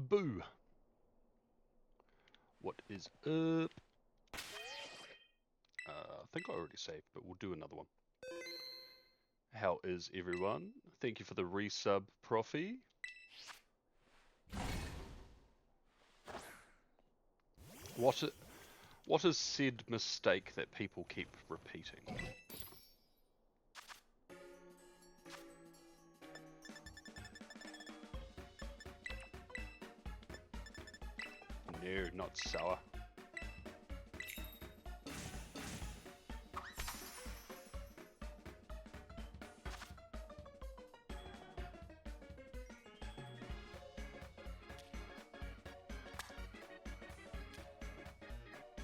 Boo! What is up? I think I already saved, but we'll do another one. How is everyone? Thank you for the resub, Profi. What is said mistake that people keep repeating? No, not sour.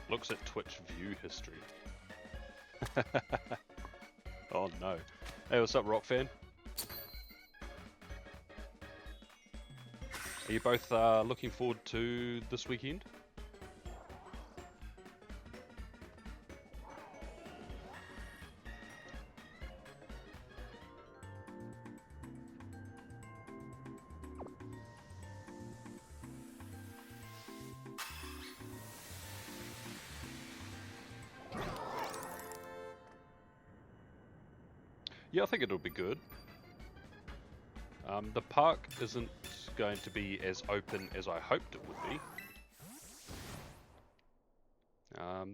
Looks at Twitch view history. Oh no. Hey, what's up, Rock fan? Are you both looking forward to this weekend? Yeah, I think it'll be good. The park isn't going to be as open as I hoped it would be.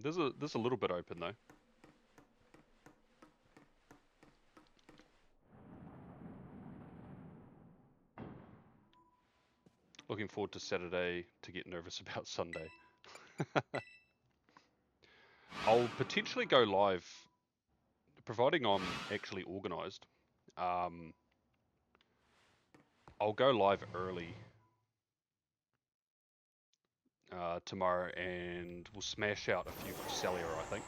There's a little bit open though. Looking forward to Saturday to get nervous about Sunday. I'll potentially go live, providing I'm actually organised. I'll go live early tomorrow and we'll smash out a few Cresselia, I think.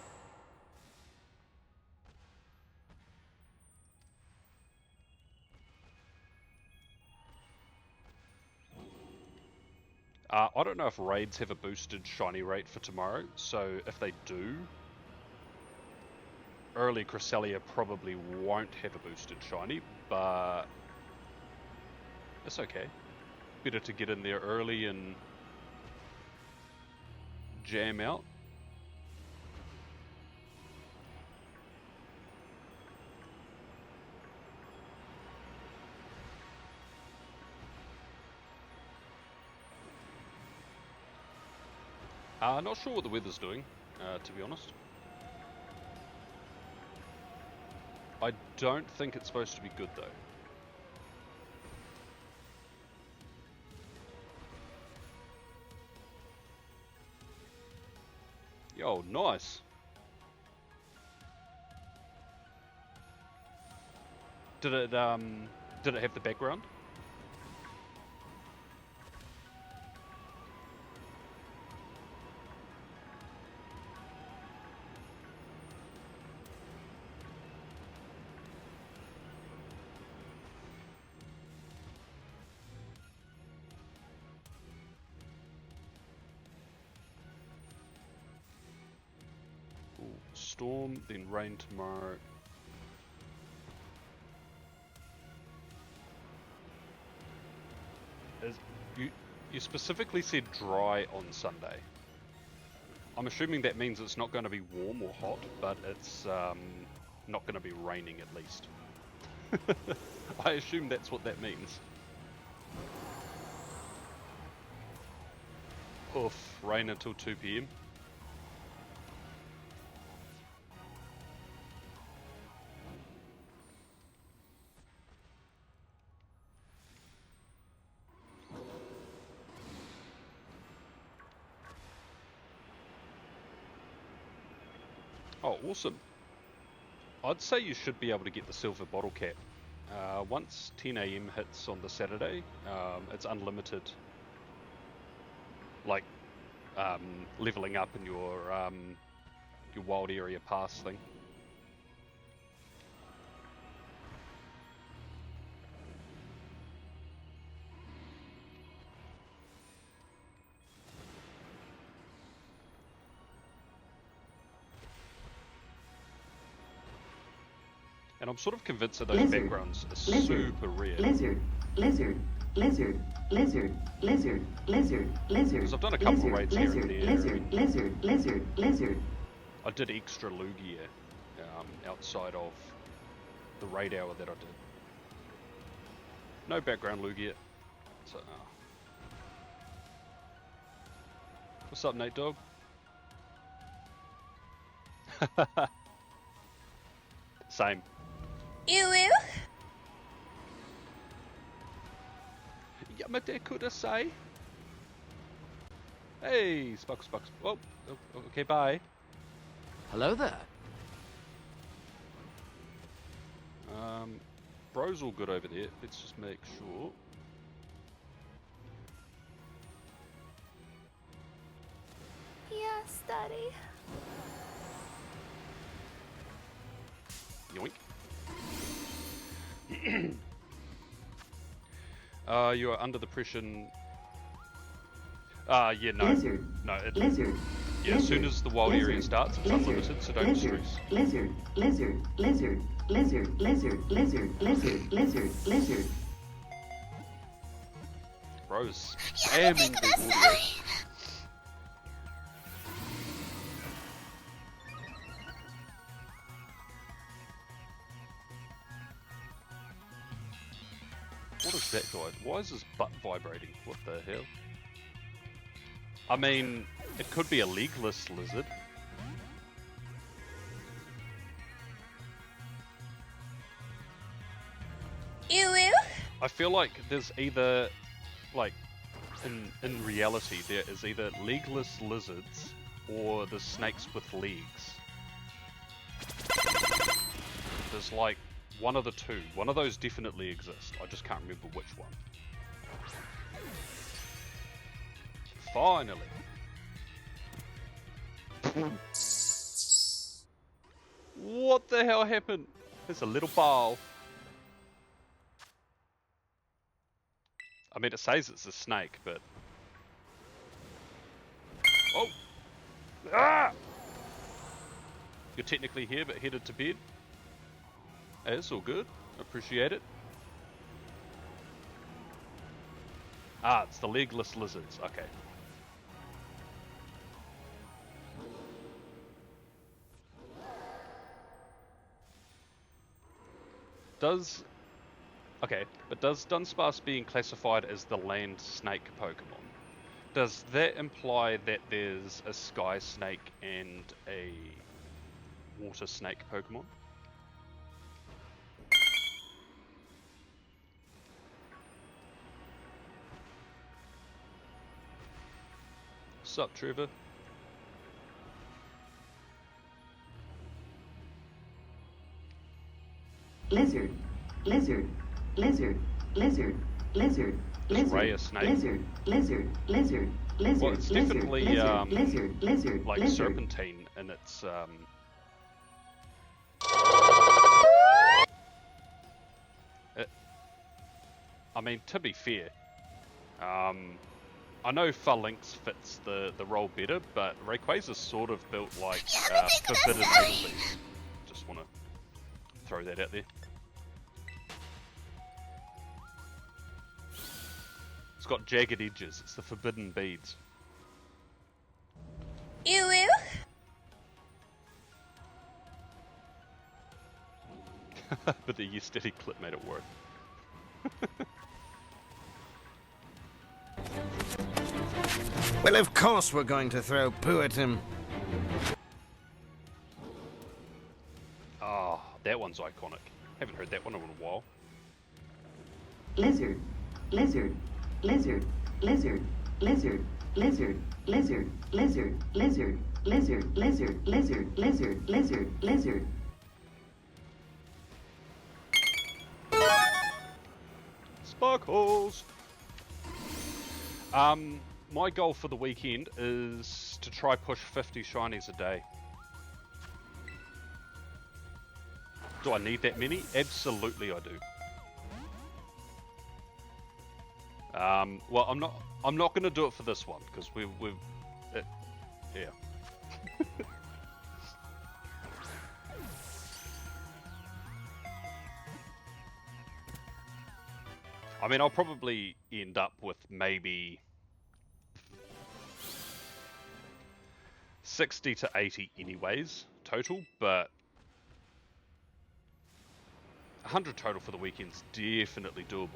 I don't know if raids have a boosted shiny rate for tomorrow, so if they do, early Cresselia probably won't have a boosted shiny, but it's okay. Better to get in there early and jam out. Not sure what the weather's doing, to be honest. I don't think it's supposed to be good though. Yo, nice. Did it have the background? Storm, then rain tomorrow. You specifically said dry on Sunday. I'm assuming that means it's not going to be warm or hot, but it's not going to be raining at least. I assume that's what that means. Oof, rain until 2 PM. Oh, awesome. I'd say you should be able to get the silver bottle cap. Once 10 AM hits on the Saturday, it's unlimited. Like, leveling up in your wild area pass thing. And I'm sort of convinced that those backgrounds are super rare. Lizard. lizard, lizard, lizard, lizard, lizard. Because I've done a couple of raids here and there. Lizard, lizard, lizard, lizard. I did extra Lugia outside of the raid hour that I did. No background Lugia. So, what's up, Nate Dog? Same. Ew. Yamate kudasai. Hey, Spucks. Oh, okay, bye. Hello there. Bro's all good over there. Let's just make sure. Yes, Daddy. Yoink. You are under the pressure. Yeah, no. Lizard. No, Lizard. yeah, as soon as the wild area starts, it's unlimited, so don't lizard, stress. lizard, lizard, lizard, lizard, lizard, lizard, lizard, lizard, lizard. Bro's spamming the audio. What is that guy? Why is his butt vibrating? What the hell? I mean, it could be a legless lizard. Ew. I feel like there's either, like, in reality, there is either legless lizards or the snakes with legs. There's like one of the two. One of those definitely exist. I just can't remember which one. Finally. What the hell happened? There's a little ball. I mean, it says it's a snake, but... Oh! Ah! You're technically here, but headed to bed. Hey, it's all good. Appreciate it. Ah, it's the legless lizards. Okay. Does Dunsparce being classified as the land snake Pokemon, does that imply that there's a sky snake and a water snake Pokemon? Sup, Trevor? Lizard, lizard, lizard, lizard, lizard, Ray a lizard, snake? lizard, lizard, lizard, lizard, Well, it's lizard, definitely, lizard, lizard, lizard, like lizard. serpentine in its I mean, to be fair, I know Phalanx fits the role better, but Rayquaza's sort of built like Forbidden Needles. Just want to throw that out there. It's got jagged edges. It's the Forbidden Beads. Ew. But the yesterday clip made it work. Well, of course we're going to throw poo at him. Ah, that one's iconic. Haven't heard that one in a while. Lizard, lizard, lizard, lizard, lizard, lizard, lizard, lizard, lizard, lizard, lizard, lizard, lizard, lizard, lizard. Sparkles! My goal for the weekend is to try push 50 shinies a day. Do I need that many? Absolutely I do. Well, I'm not going to do it for this one because yeah. I mean, I'll probably end up with maybe 60 to 80 anyways, total, but 100 total for the weekend's definitely doable.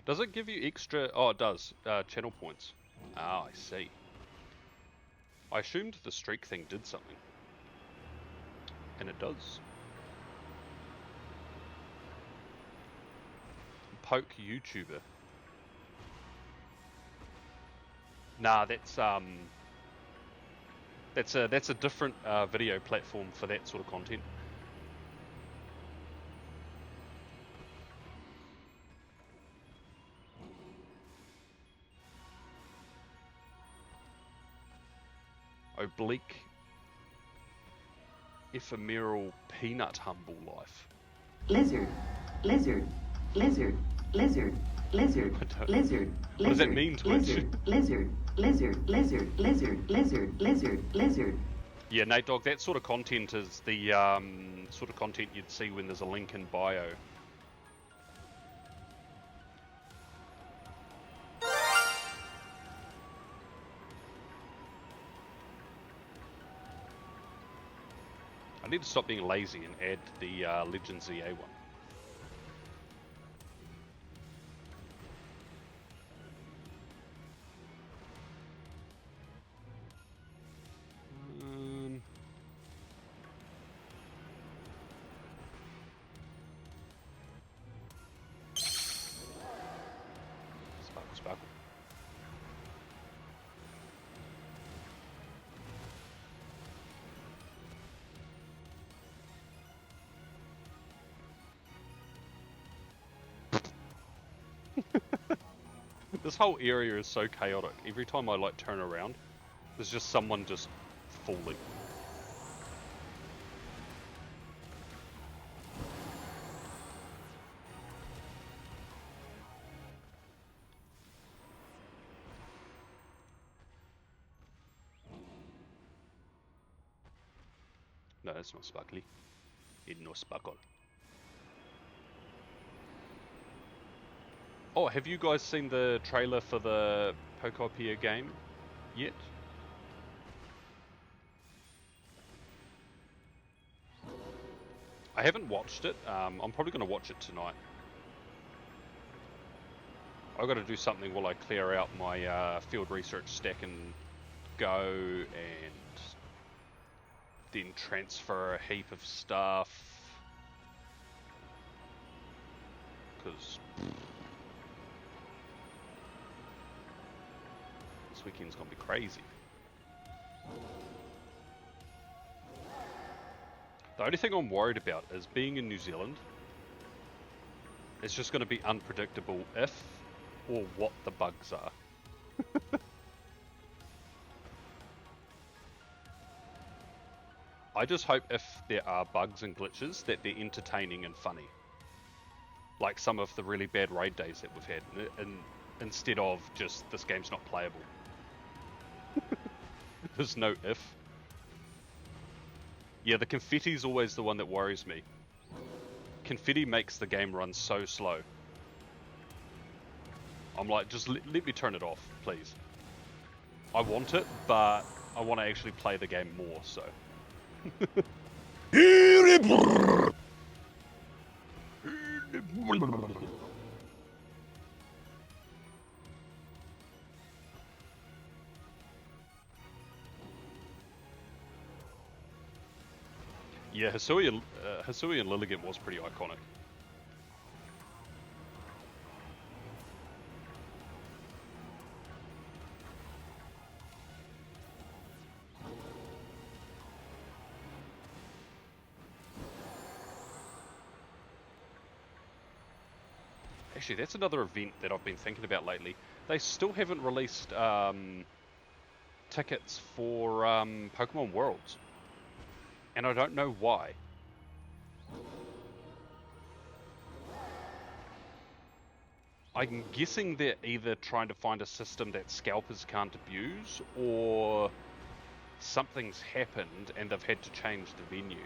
Does it give you extra? Oh, it does. Channel points. Ah, I see. I assumed the streak thing did something. And it does. Poke YouTuber. Nah, that's a different video platform for that sort of content. Oblique ephemeral peanut humble life. Lizard, lizard, lizard, lizard, lizard, lizard, What does that mean, Twitch? lizard, lizard, lizard, lizard, lizard, lizard, lizard. Yeah, Nate Dog, that sort of content is the sort of content you'd see when there's a link in bio. I need to stop being lazy and add the Legends EA one. Sparkle, sparkle. This whole area is so chaotic. Every time I like turn around, there's just someone just falling. No, that's not sparkly. It no sparkle. Oh, have you guys seen the trailer for the Pokopia game yet? I haven't watched it. I'm probably going to watch it tonight. I've got to do something while I clear out my field research stack and go and then transfer a heap of stuff. Because this weekend's going to be crazy. The only thing I'm worried about is being in New Zealand. It's just going to be unpredictable if or what the bugs are. I just hope if there are bugs and glitches that they're entertaining and funny. Like some of the really bad raid days that we've had, and instead of just this game's not playable. There's no if. Yeah, the confetti's always the one that worries me. Confetti makes the game run so slow. I'm like, just let me turn it off, please. I want it, but I want to actually play the game more, so. Yeah, Hisui and Lilligant was pretty iconic. Actually, that's another event that I've been thinking about lately. They still haven't released tickets for Pokemon Worlds, and I don't know why. I'm guessing they're either trying to find a system that scalpers can't abuse, or something's happened and they've had to change the venue.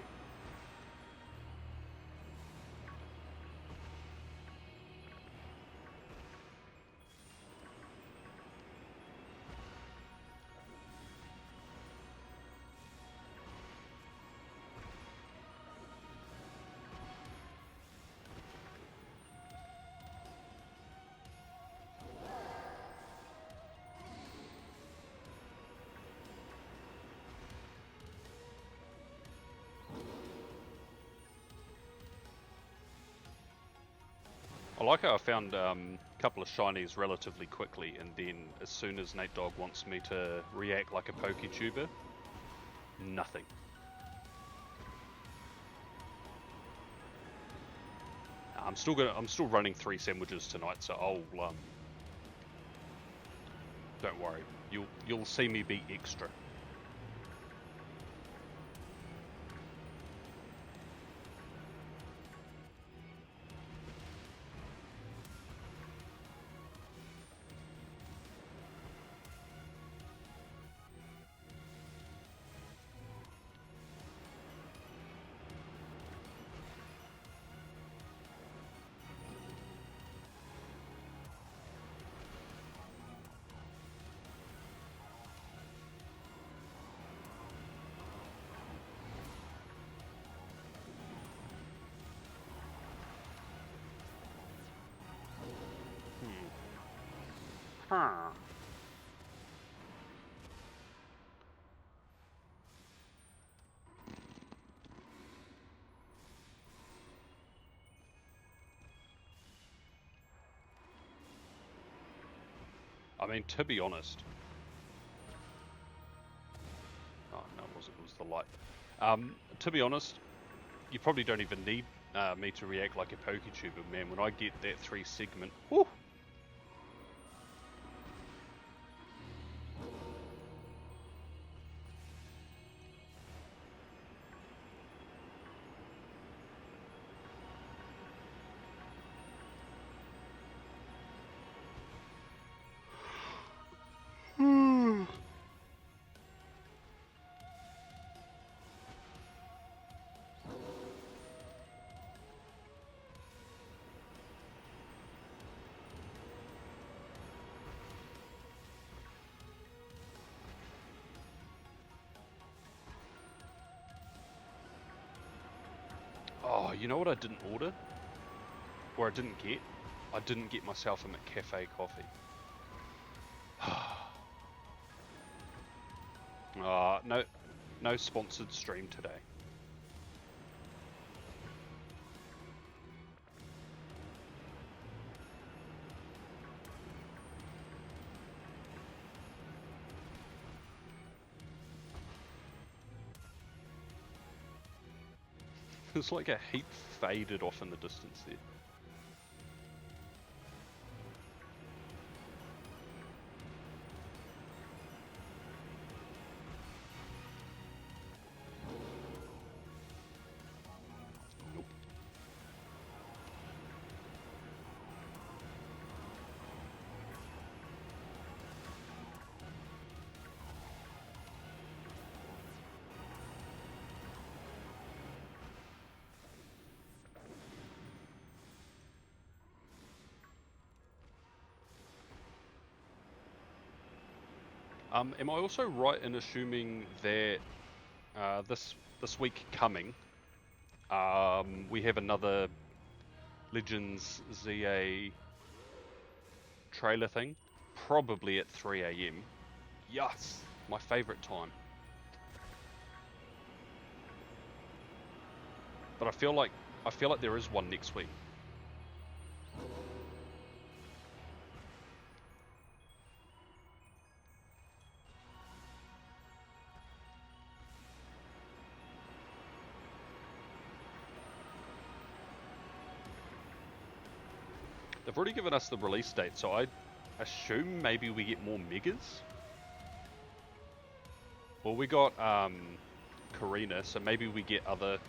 I like how I found a couple of shinies relatively quickly, and then as soon as Nate Dogg wants me to react like a PokeTuber, nothing. I'm still running 3 sandwiches tonight, so I'll don't worry. You'll see me be extra. Huh. I mean, to be honest... Oh, no, it wasn't. It was the light. To be honest, you probably don't even need me to react like a PokeTuber, man. When I get that 3 segment... Whew! Oh, you know what I didn't order? Or I didn't get? I didn't get myself a McCafe coffee. No sponsored stream today. It's like a heap faded off in the distance there. Nope. Am I also right in assuming that this week coming, we have another Legends ZA trailer thing, probably at 3 AM. Yes, my favourite time. But I feel like there is one next week. They've already given us the release date, so I assume maybe we get more megas. Well, we got Karina, so maybe we get other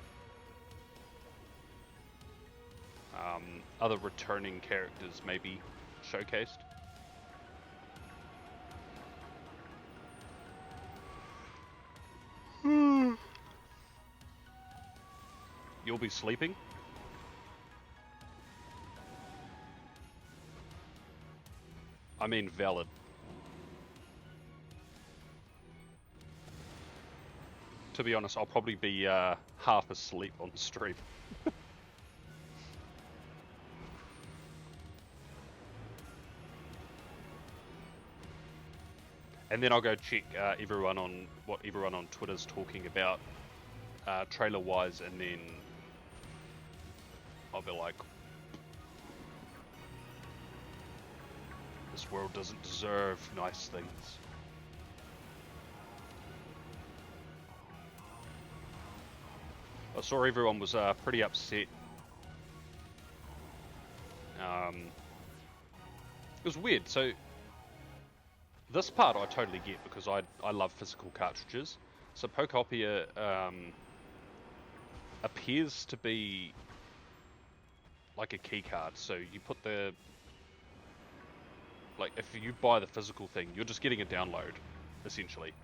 returning characters maybe showcased. You'll be sleeping? I mean valid. To be honest, I'll probably be half asleep on stream. And then I'll go check everyone on what everyone on Twitter's talking about trailer-wise, and then I'll be like, this world doesn't deserve nice things. I saw everyone was pretty upset. It was weird. So this part I totally get because I love physical cartridges. So Pokopia appears to be like a key card. So you put the, like, if you buy the physical thing, you're just getting a download, essentially.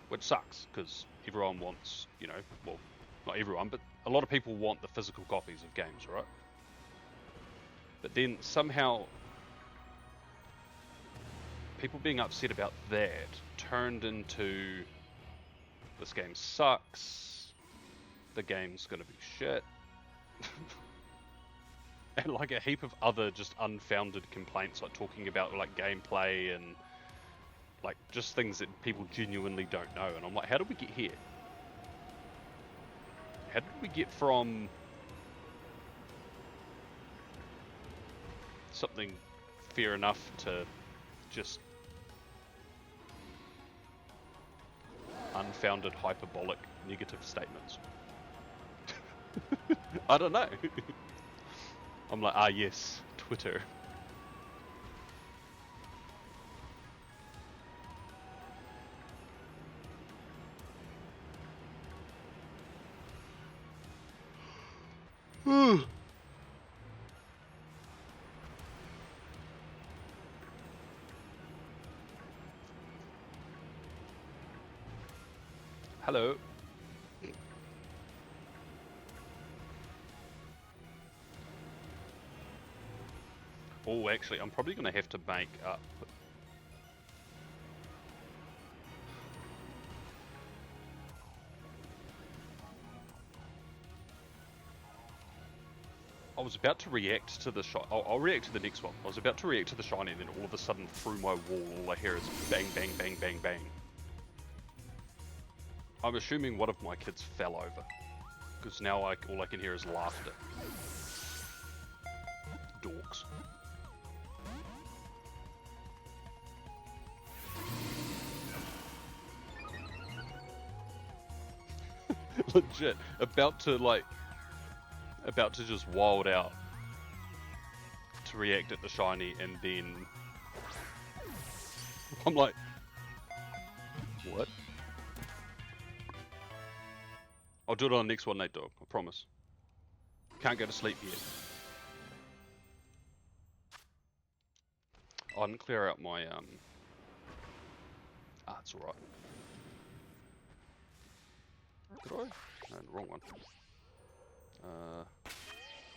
Which sucks, because everyone wants, you know, well, not everyone, but a lot of people want the physical copies of games, right? But then somehow people being upset about that turned into, this game sucks, the game's gonna be shit. And like a heap of other just unfounded complaints, like talking about like gameplay and like just things that people genuinely don't know. And I'm like, how did we get here? How did we get from something fair enough to just unfounded hyperbolic negative statements? I don't know. I'm like, ah yes, Twitter. Hello. Oh, actually, I'm probably going to have to make up. I was about to react to the shot. I'll react to the next one. I was about to react to the shiny, and then all of a sudden, through my wall, all I hear is bang, bang, bang, bang, bang. I'm assuming one of my kids fell over, because now all I can hear is laughter. Dorks. Legit, about to just wild out to react at the shiny, and then I'm like, what? I'll do it on the next one, Nate Dog, I promise. Can't go to sleep yet. I didn't clear out my it's alright. Did I? No, the wrong one.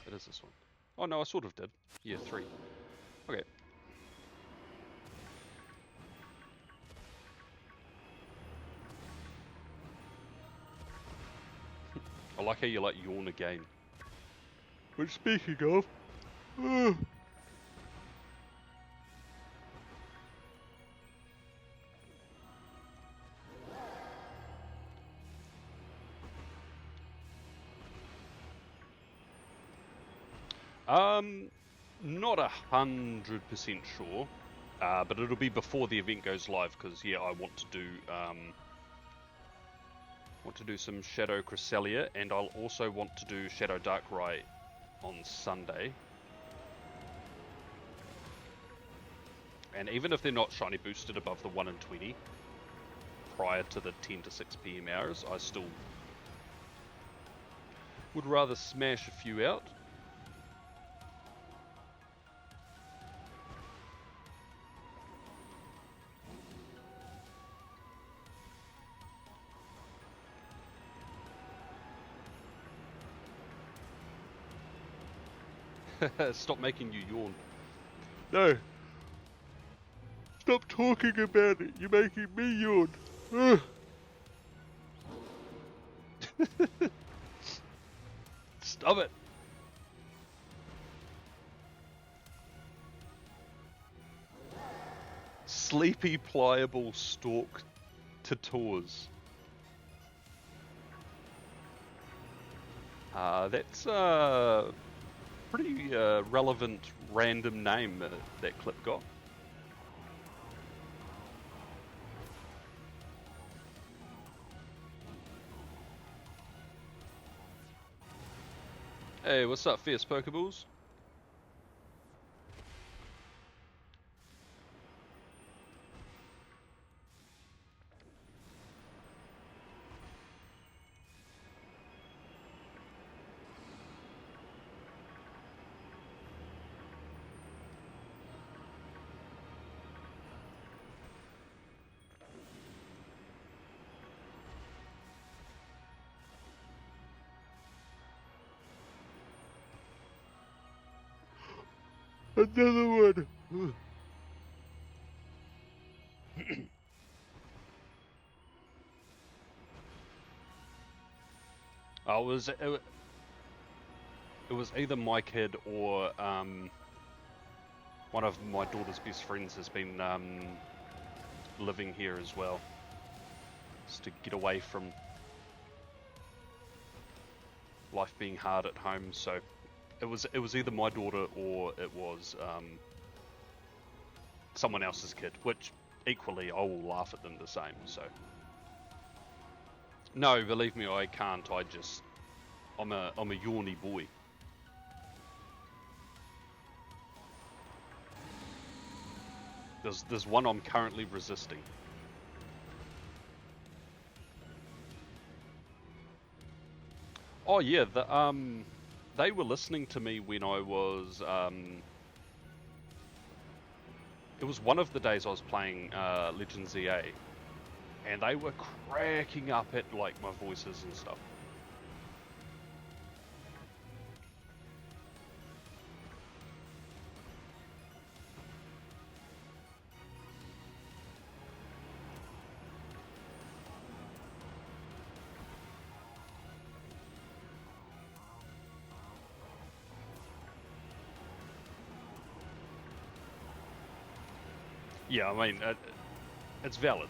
It is this one. Oh no, I sort of did. Yeah, 3. Okay. I like how you like yawn again. Which, speaking of, not 100% sure, but it'll be before the event goes live, because yeah, I want to do some Shadow Cresselia, and I'll also want to do Shadow Darkrai on Sunday. And even if they're not shiny boosted above the 1 in 20 prior to the 10 to 6 PM hours, I still would rather smash a few out. Stop making you yawn. No. Stop talking about it. You're making me yawn. Ugh. Stop it. Sleepy pliable stalk tators. That's pretty relevant random name that clip got. Hey, what's up, Fierce Pokeballs? Another one. It was either my kid or one of my daughter's best friends has been living here as well, just to get away from life being hard at home. So it was either my daughter or it was someone else's kid, which equally I will laugh at them the same. So no, believe me, I can't. I'm a yawny boy. There's one I'm currently resisting. Oh yeah, they were listening to me when I was it was one of the days I was playing Legends EA, and they were cracking up at like my voices and stuff. Yeah, I mean, it's valid.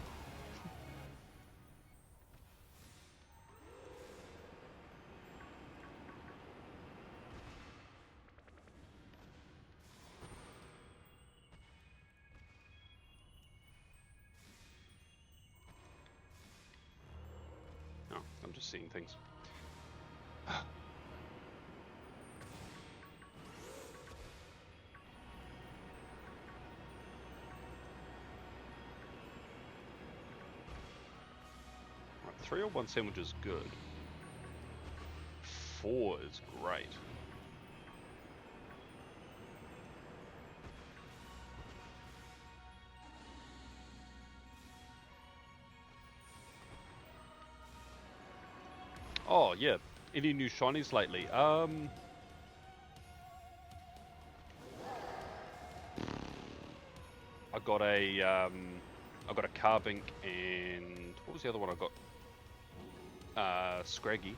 No, I'm just seeing things. Right, 301 sandwich is good. 4 is great. Oh yeah, any new shinies lately? I got a Carbink, and what was the other one I got? Scraggy.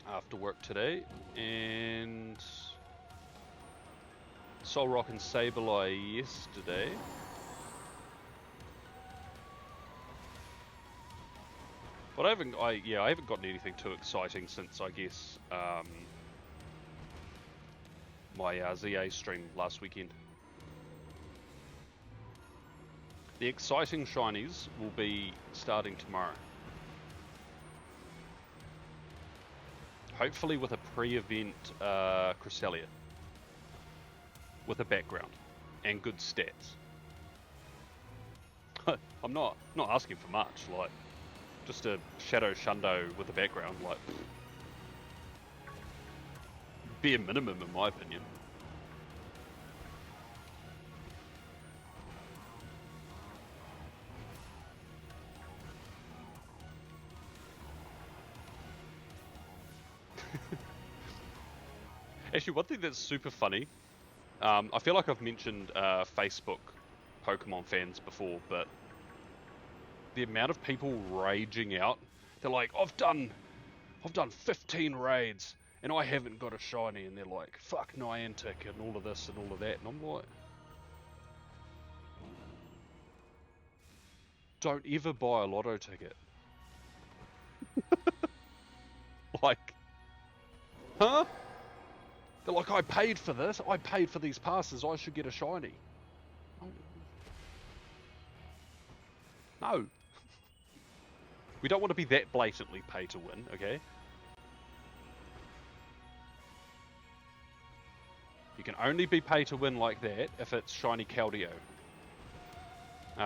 After work today, and Solrock and Sableye yesterday. But I haven't gotten anything too exciting since, I guess, my ZA stream last weekend. The exciting shinies will be starting tomorrow. Hopefully with a pre-event Cresselia with a background. and good stats. I'm not asking for much, like just a Shadow Shundo with a background, like bare minimum in my opinion. Actually, one thing that's super funny, I feel like I've mentioned Facebook Pokemon fans before, but the amount of people raging out, they're like, I've done 15 raids and I haven't got a shiny, and they're like, fuck Niantic and all of this and all of that, and I'm like, don't ever buy a lotto ticket. Like, huh? They're like, I paid for this, I paid for these passes, I should get a shiny. No. We don't want to be that blatantly pay to win, okay? You can only be pay to win like that if it's shiny Keldeo.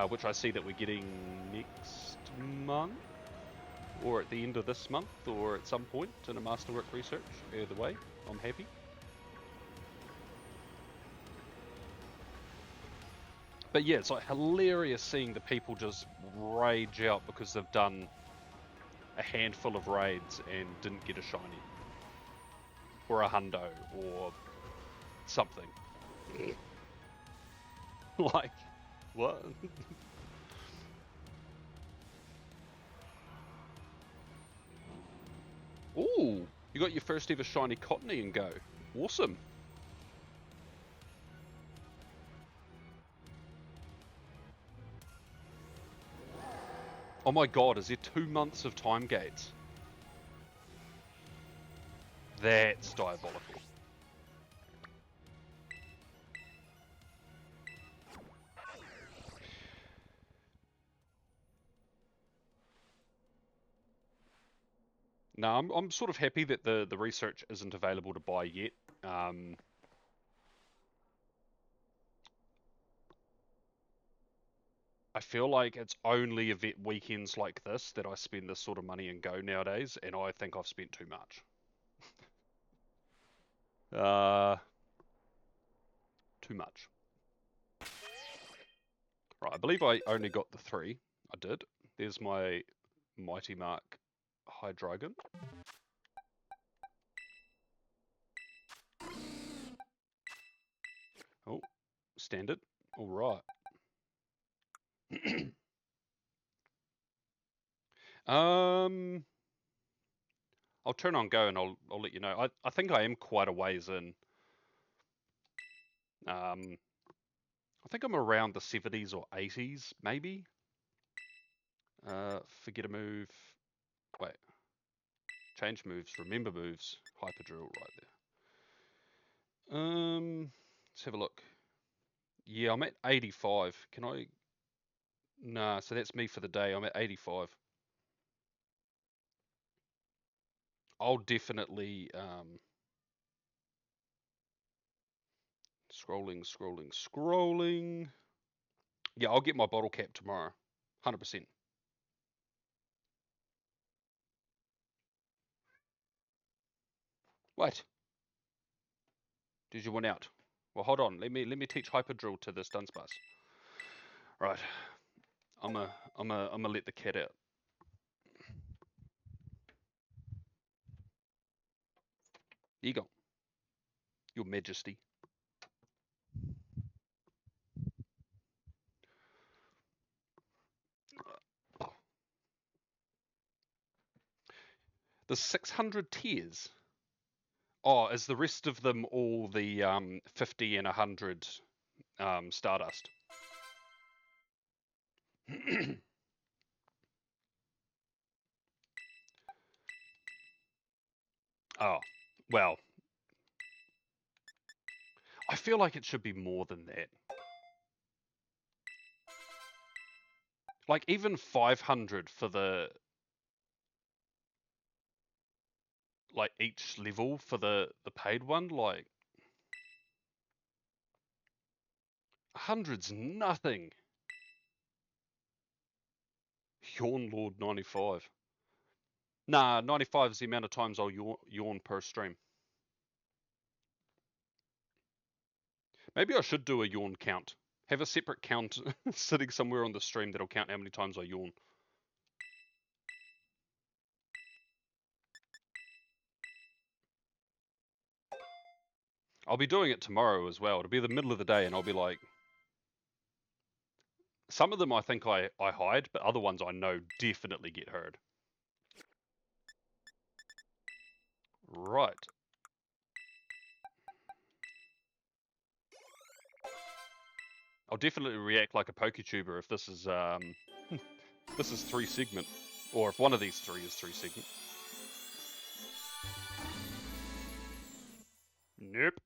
Which I see that we're getting next month, or at the end of this month, or at some point in a Masterwork research. Either way, I'm happy. But yeah, it's like hilarious seeing the people just rage out because they've done a handful of raids and didn't get a shiny. Or a hundo, or something. Like, what? Ooh, you got your first ever shiny Cottony and go. Awesome. Oh my god, is there 2 months of time gates? That's diabolical. No, I'm sort of happy that the research isn't available to buy yet. I feel like it's only event weekends like this that I spend this sort of money and go nowadays, and I think I've spent too much. Too much. Right, I believe I only got the 3. I did. There's my Mighty Mark Hydreigon. Oh, standard. All right. um, I'll turn on go and I'll let you know. I think I am quite a ways in. I think I'm around the 70s or 80s, maybe. Forget a move. Wait. Change moves. Remember moves. Hyper drill right there. Let's have a look. Yeah, I'm at 85. Can I? Nah. So that's me for the day. I'm at 85. I'll definitely scrolling. Yeah, I'll get my bottle cap tomorrow. 100%. What? Did you win out? Well, hold on. Let me teach hyper drill to this Dunsparce. Right. I'm let the cat out. Here you go, Your Majesty. The 600 tiers. Oh, is the rest of them all the 50 and 100 Stardust? Oh, well, I feel like it should be more than that. Like even 500 for the like each level for the paid one, like 100's nothing. Yawn Lord 95. Nah, 95 is the amount of times I'll yawn per stream. Maybe I should do a yawn count. Have a separate count sitting somewhere on the stream that'll count how many times I yawn. I'll be doing it tomorrow as well. It'll be the middle of the day and I'll be like... Some of them I think I hide, but other ones I know definitely get heard. Right. I'll definitely react like a PokeTuber if this is this is 3 segment, or if one of these 3 is 3 segment. Nope.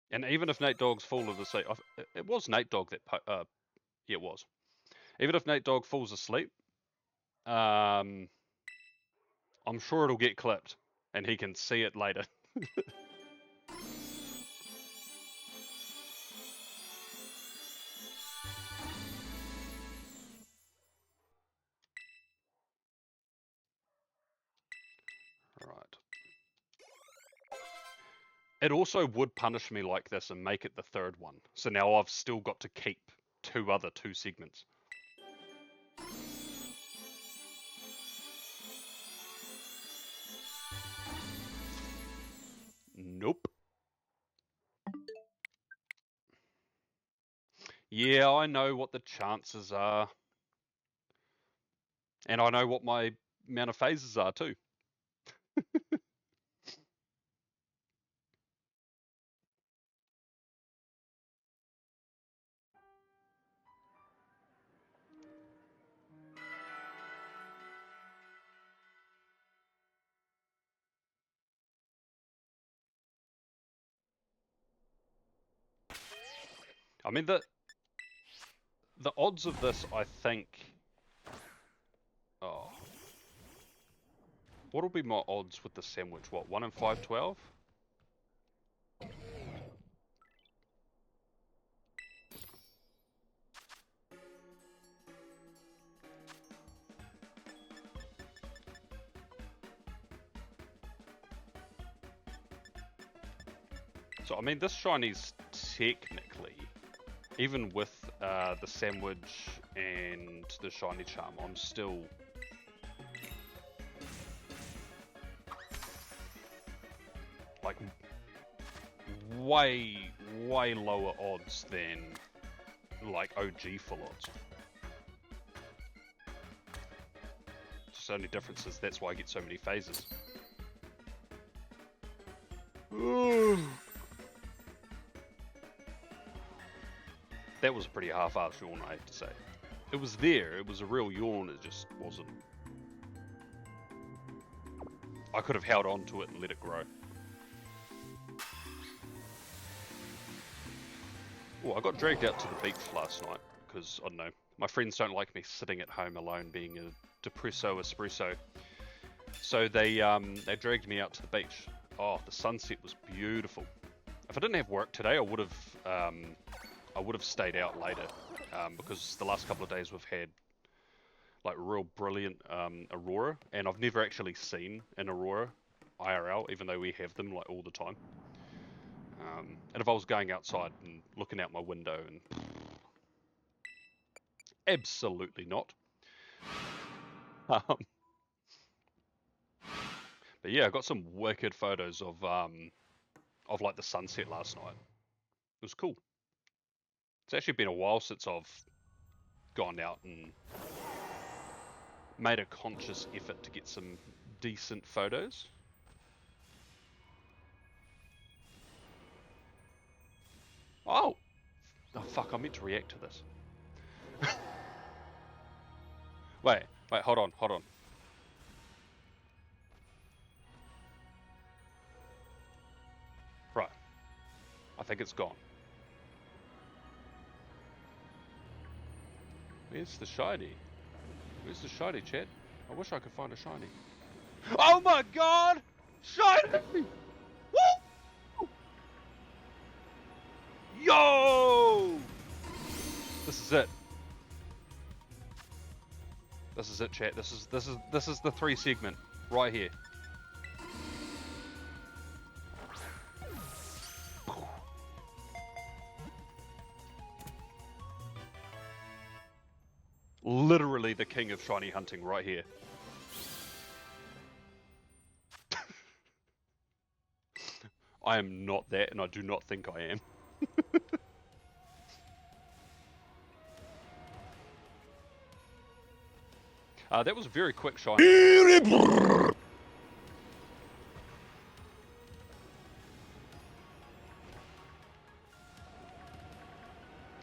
And even if Nate Dogg's fall asleep, it was Nate Dogg that yeah, it was. Even if Nate Dogg falls asleep, I'm sure it'll get clipped and he can see it later. Right. It also would punish me like this and make it the 3rd one. So now I've still got to keep 2 other 2 segments. Nope. Yeah, I know what the chances are. And I know what my amount of phases are too. I mean, the odds of this, I think... Oh. What'll be my odds with the sandwich? What, 1 in 512? So, I mean, this shiny's technically, even with the sandwich and the shiny charm, I'm still... like, way lower odds than, like, OG full odds. Just the only difference is that's why I get so many phases. That was a pretty half-assed yawn, I have to say. It was there, it was a real yawn, it just wasn't... I could have held on to it and let it grow. Oh, I got dragged out to the beach last night, because, I don't know, my friends don't like me sitting at home alone being a depresso espresso. So they dragged me out to the beach. Oh, the sunset was beautiful. If I didn't have work today, I would have stayed out later, because the last couple of days we've had like real brilliant aurora, and I've never actually seen an aurora IRL, even though we have them like all the time. And if I was going outside and looking out my window, and absolutely not. But yeah, I got some wicked photos of like the sunset last night. It was cool. It's actually been a while since I've gone out and made a conscious effort to get some decent photos. Oh! Oh fuck, I meant to react to this. Wait, hold on. Right. I think it's gone. Where's the shiny? Where's the shiny, Chad? I wish I could find a shiny. Oh my god! Shiny! This is it. This is it, chat. This is the 3 segment right here. Literally the king of shiny hunting right here. I am not that, and I do not think I am. That was a very quick shiny.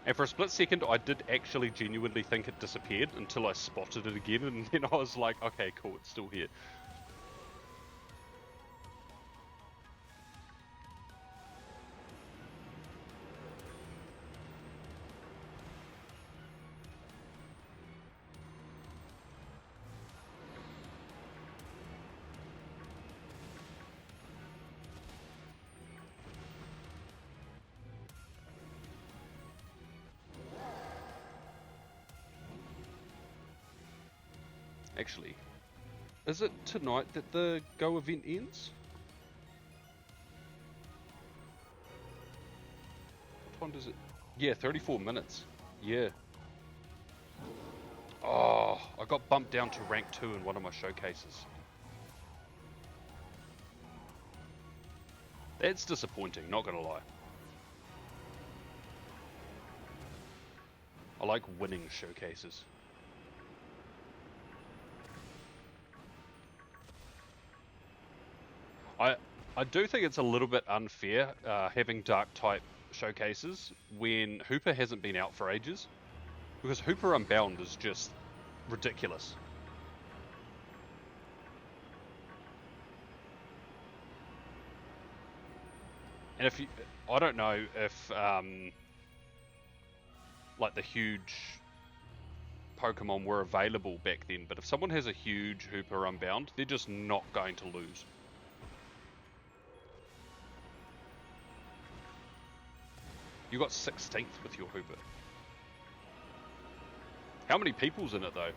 And for a split second, I did actually genuinely think it disappeared until I spotted it again, and then I was like, okay, cool, it's still here. Actually, is it tonight that the Go event ends? What time does it? Yeah, 34 minutes. Yeah. Oh, I got bumped down to rank 2 in one of my showcases. That's disappointing, not gonna lie. I like winning showcases. I do think it's a little bit unfair having dark type showcases when Hooper hasn't been out for ages, because Hooper Unbound is just ridiculous. And if you, I don't know if like the huge Pokemon were available back then, but if someone has a huge Hooper Unbound, they're just not going to lose. You got 16th with your Hooper. How many people's in it though?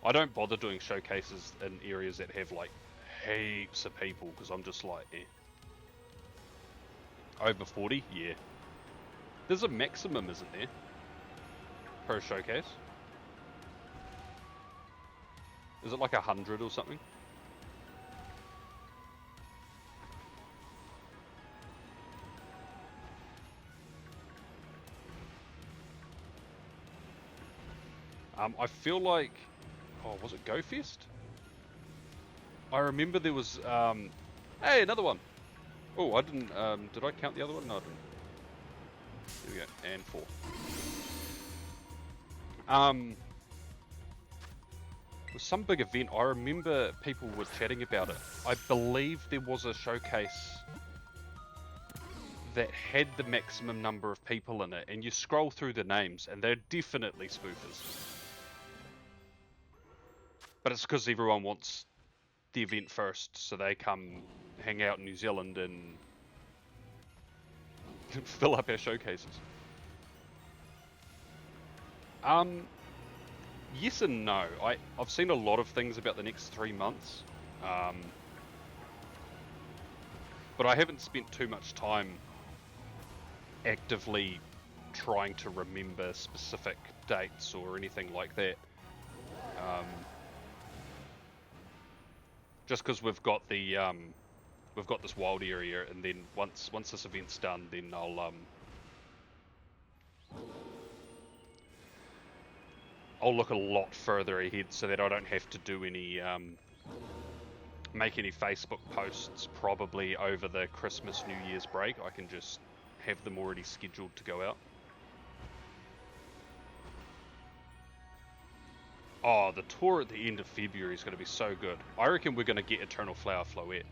I don't bother doing showcases in areas that have like heaps of people because I'm just like, eh. Over 40? Yeah. There's a maximum, isn't there? Per showcase? Is it like 100 or something? I feel like... Oh, was it Go Fest? I remember there was... Hey, another one! Oh, I didn't... did I count the other one? No, I didn't. There we go. And 4. It was some big event. I remember people were chatting about it. I believe there was a showcase that had the maximum number of people in it, and you scroll through the names, and they're definitely spoofers. But it's because everyone wants the event first, so they come hang out in New Zealand and fill up our showcases. Yes and no. I've seen a lot of things about the next 3 months, but I haven't spent too much time actively trying to remember specific dates or anything like that. Just because we've got the we've got this wild area, and then once this event's done, then I'll look a lot further ahead so that I don't have to do any make any Facebook posts probably over the Christmas New Year's break. I can just have them already scheduled to go out. Oh, the tour at the end of February is going to be so good. I reckon we're going to get Eternal Flower Floette.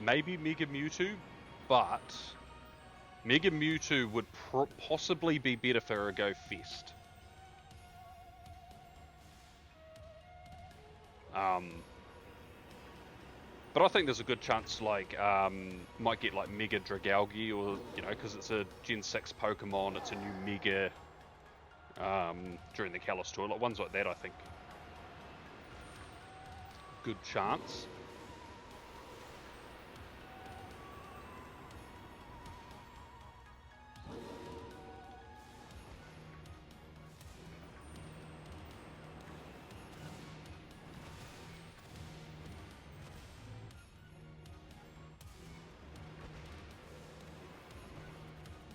Maybe Mega Mewtwo, but Mega Mewtwo would possibly be better for a Go Fest. But I think there's a good chance, like, might get like Mega Dragalge, or because it's a Gen 6 Pokemon, it's a new Mega during the Kalos Tour. Like ones like that, I think. Good chance.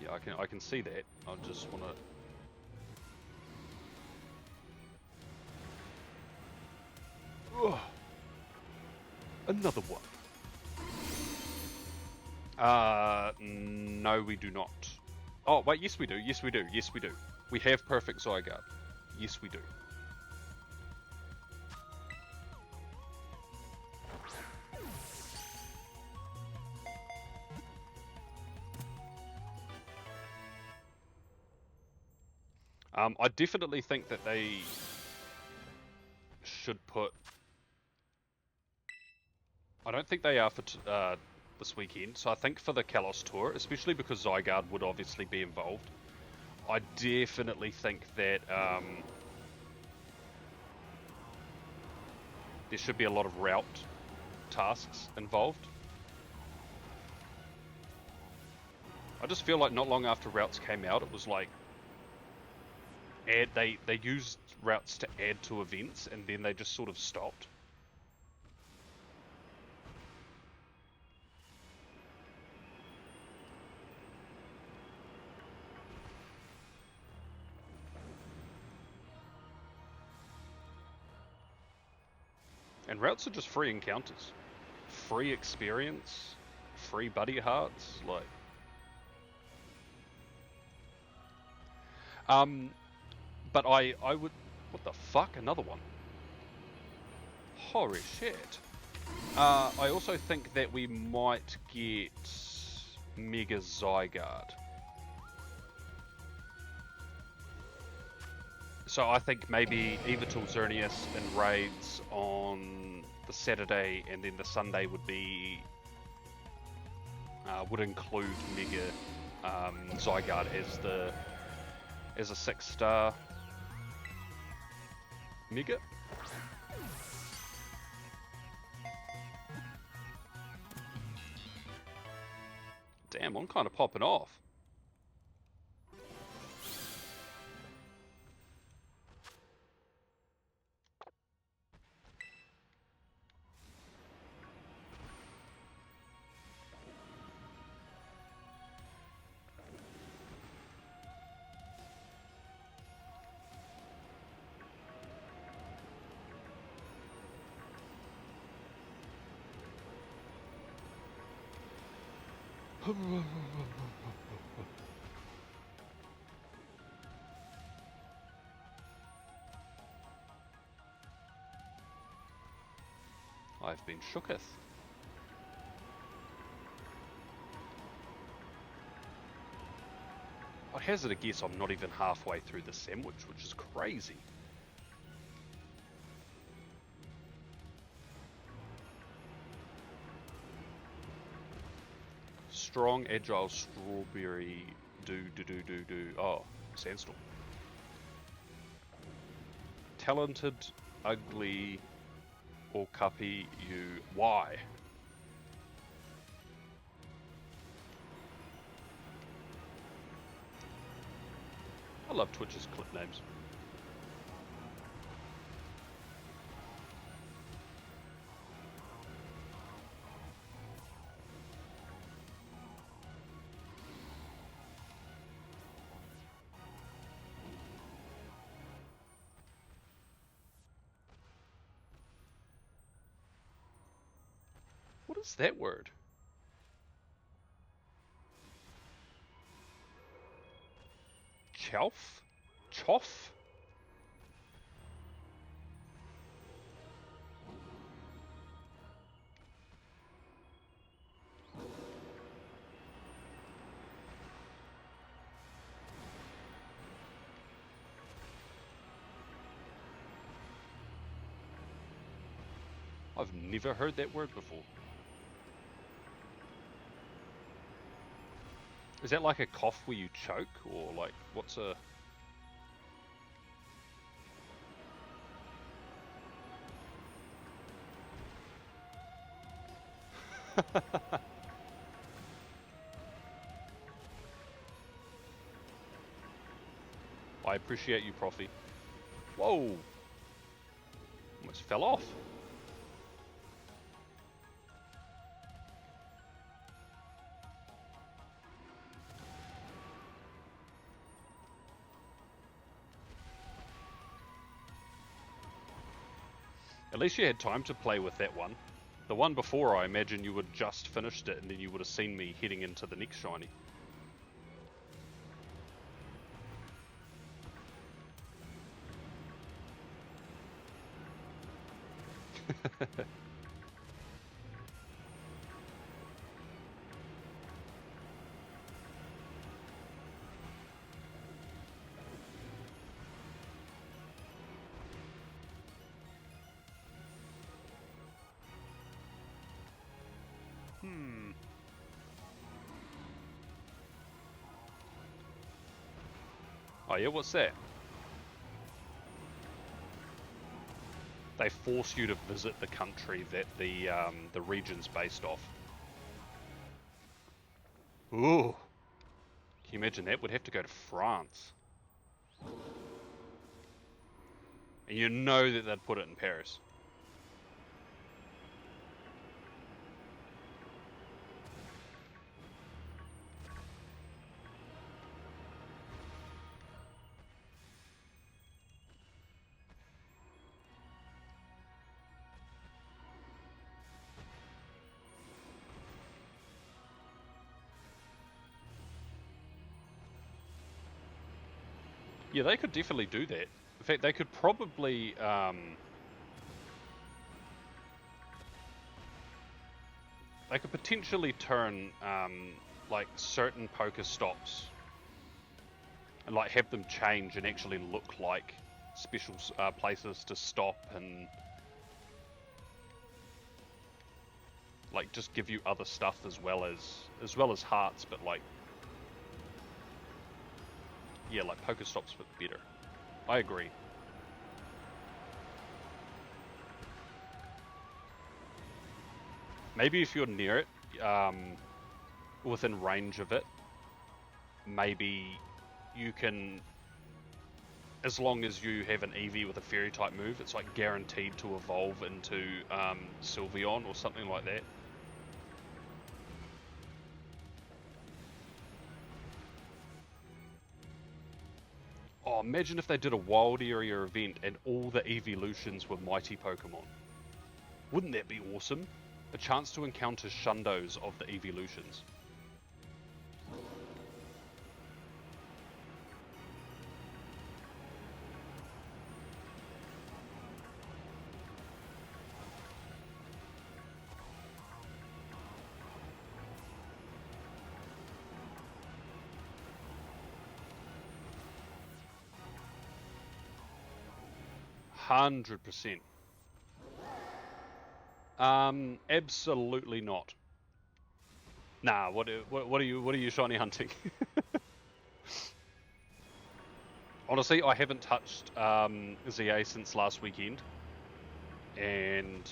Yeah, I can see that. I just want to. Another one. No, we do not. Oh, wait, yes we do. Yes we do. Yes we do. We have perfect Zygarde. Yes we do. I definitely think that they should put. I don't think they are for this weekend. So I think for the Kalos Tour, especially because Zygarde would obviously be involved, I definitely think that there should be a lot of route tasks involved. I just feel like not long after routes came out, it was like they used routes to add to events, and then they just sort of stopped. And routes are just free encounters, free experience, free buddy hearts, like. But I would. What the fuck? Another one. Holy shit. I also think that we might get Mega Zygarde. So I think maybe Evital Xerneas in raids on the Saturday, and then the Sunday would be would include Mega Zygarde as a 6-star Mega. Damn, I'm kind of popping off. I've been shooketh. I hazard a guess I'm not even halfway through the sandwich, which is crazy. Strong, agile, strawberry, do. Oh, sandstorm. Talented, ugly, or cuppy, you. Why? I love Twitch's clip names. What is that word? Choff? Choff? I've never heard that word before. Is that like a cough where you choke, or like what's a... I appreciate you, Profi. Whoa! Almost fell off. At least you had time to play with that one. The one before, I imagine you would just finished it and then you would have seen me heading into the next shiny. Oh yeah, what's that? They force you to visit the country that the region's based off. Ooh. Can you imagine that? We'd have to go to France. And you know that they'd put it in Paris. Yeah, they could definitely do that. In fact, they could probably they could potentially turn like certain Pokestops and like have them change and actually look like special places to stop, and like just give you other stuff as well as hearts, but like, yeah, like Pokestops but better. I agree. Maybe if you're near it, within range of it, maybe you can, as long as you have an Eevee with a Fairy type move, it's like guaranteed to evolve into Sylveon or something like that. Oh, imagine if they did a wild area event and all the evolutions were mighty Pokemon. Wouldn't that be awesome? A chance to encounter Shundos of the evolutions. $100%. Absolutely not. Nah, what are you shiny hunting? Honestly, I haven't touched ZA since last weekend, and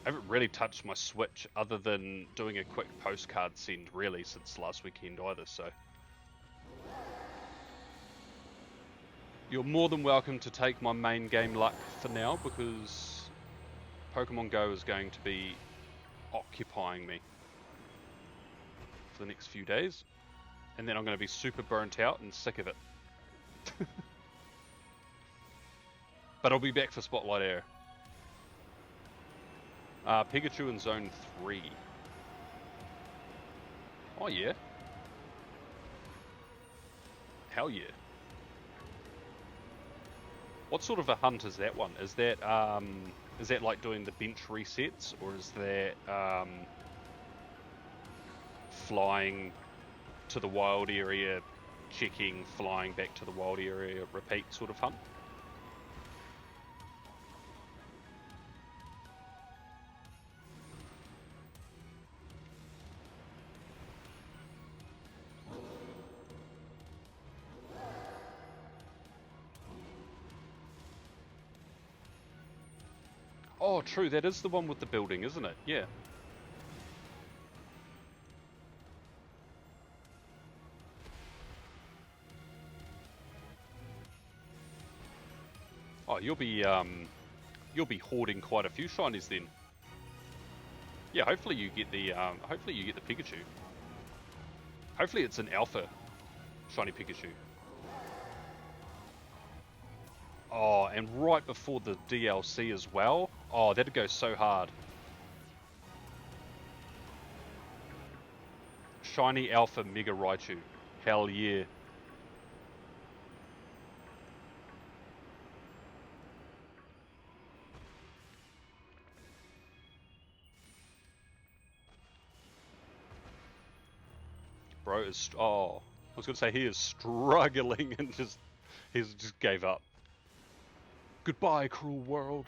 I haven't really touched my Switch other than doing a quick postcard send really since last weekend either, so you're more than welcome to take my main game luck for now, because Pokemon Go is going to be occupying me for the next few days, and then I'm going to be super burnt out and sick of it. But I'll be back for Spotlight Air. Pikachu in Zone 3. Oh yeah. Hell yeah. What sort of a hunt is that one? Is that like doing the bench resets, or is that flying to the wild area, checking, flying back to the wild area, repeat sort of hunt? Oh, true. That is the one with the building, isn't it? Yeah. Oh, you'll be hoarding quite a few shinies then. Yeah, hopefully you get the Pikachu. Hopefully it's an alpha shiny Pikachu. Oh, and right before the DLC as well. Oh, that'd go so hard. Shiny alpha Mega Raichu. Hell yeah. Bro is, oh, I was gonna say he is struggling and he's just gave up. Goodbye, cruel world.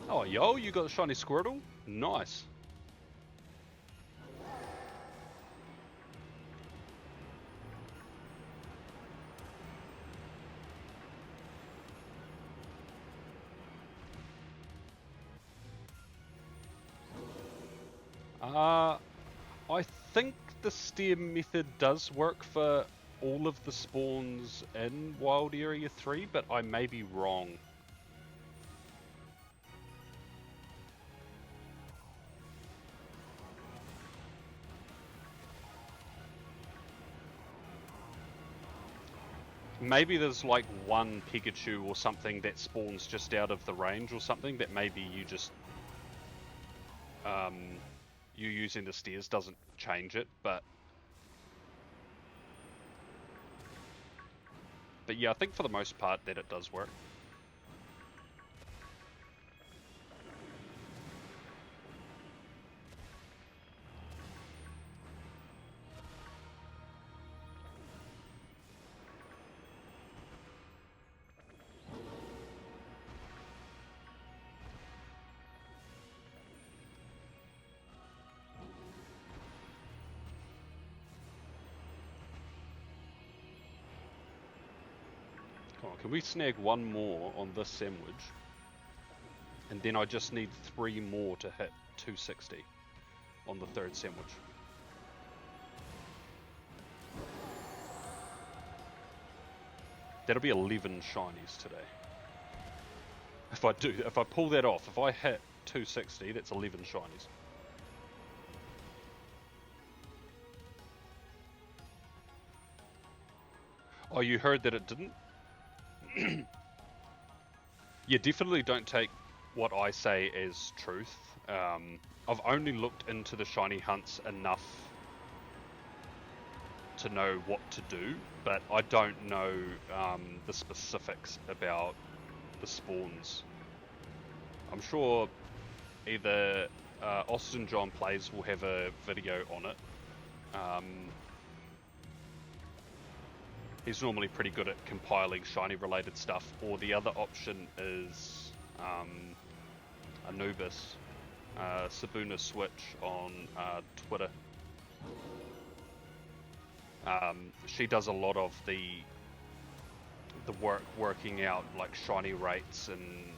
Oh, yo, you got a shiny Squirtle? Nice. I think the steer method does work for all of the spawns in Wild Area 3, but I may be wrong. Maybe there's like one Pikachu or something that spawns just out of the range or something that maybe you just you using the stairs doesn't change it, but yeah, I think for the most part that it does work. Come on, can we snag one more on this sandwich? And then I just need 3 more to hit 260 on the third sandwich. That'll be 11 shinies today. If I pull that off, if I hit 260, that's 11 shinies. Oh, you heard that it didn't? Yeah, definitely don't take what I say as truth. I've only looked into the shiny hunts enough to know what to do, but I don't know the specifics about the spawns. I'm sure either Austin John Plays will have a video on it. He's normally pretty good at compiling shiny related stuff, or the other option is Anubis, Sabuna Switch on Twitter. She does a lot of the working out like shiny rates and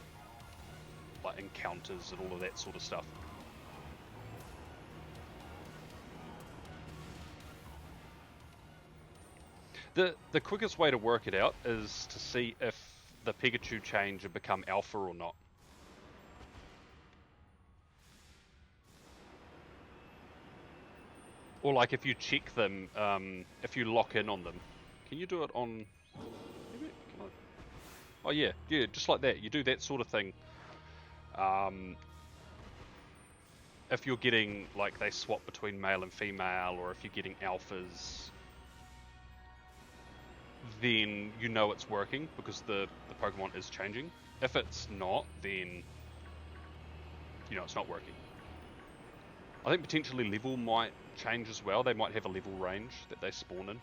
like encounters and all of that sort of stuff. The quickest way to work it out is to see if the Pikachu change and become alpha or not. Or like if you check them, if you lock in on them, can you do it on? Maybe, can I? Oh yeah, just like that. You do that sort of thing. If you're getting like they swap between male and female, or if you're getting alphas, then you know it's working because the Pokemon is changing. If it's not, then you know it's not working. I think potentially level might change as well. They might have a level range that they spawn in.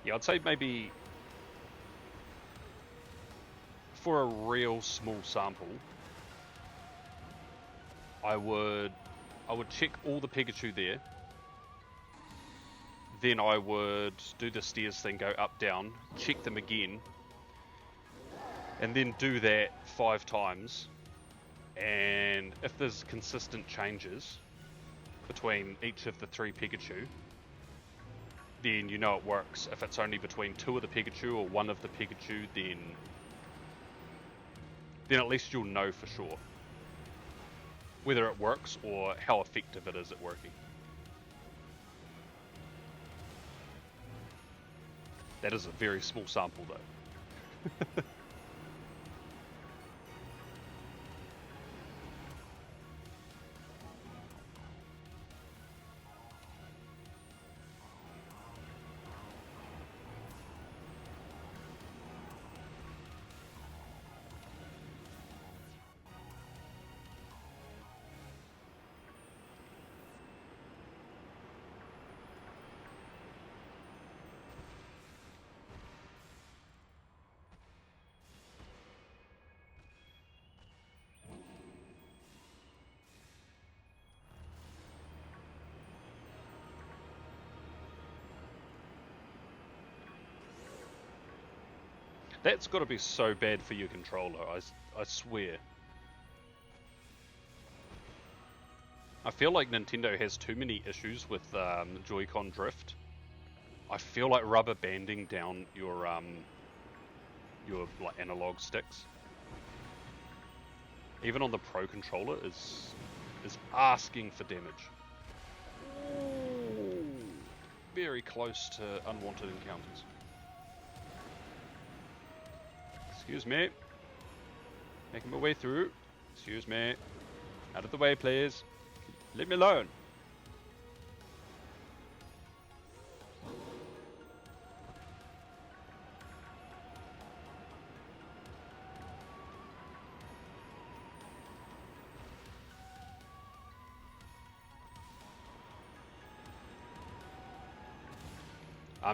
Yeah, I'd say maybe for a real small sample, I would check all the Pikachu there. Then I would do the stairs thing, go up, down, check them again, and then do that 5 times. And if there's consistent changes between each of the 3 Pikachu, then you know it works. If it's only between 2 of the Pikachu or 1 of the Pikachu, then at least you'll know for sure whether it works or how effective it is at working. That is a very small sample though. That's got to be so bad for your controller, I swear. I feel like Nintendo has too many issues with Joy-Con drift. I feel like rubber banding down your like analog sticks, even on the Pro controller, is asking for damage. Ooh, very close to unwanted encounters. Excuse me. Making my way through. Excuse me. Out of the way, please. Leave me alone.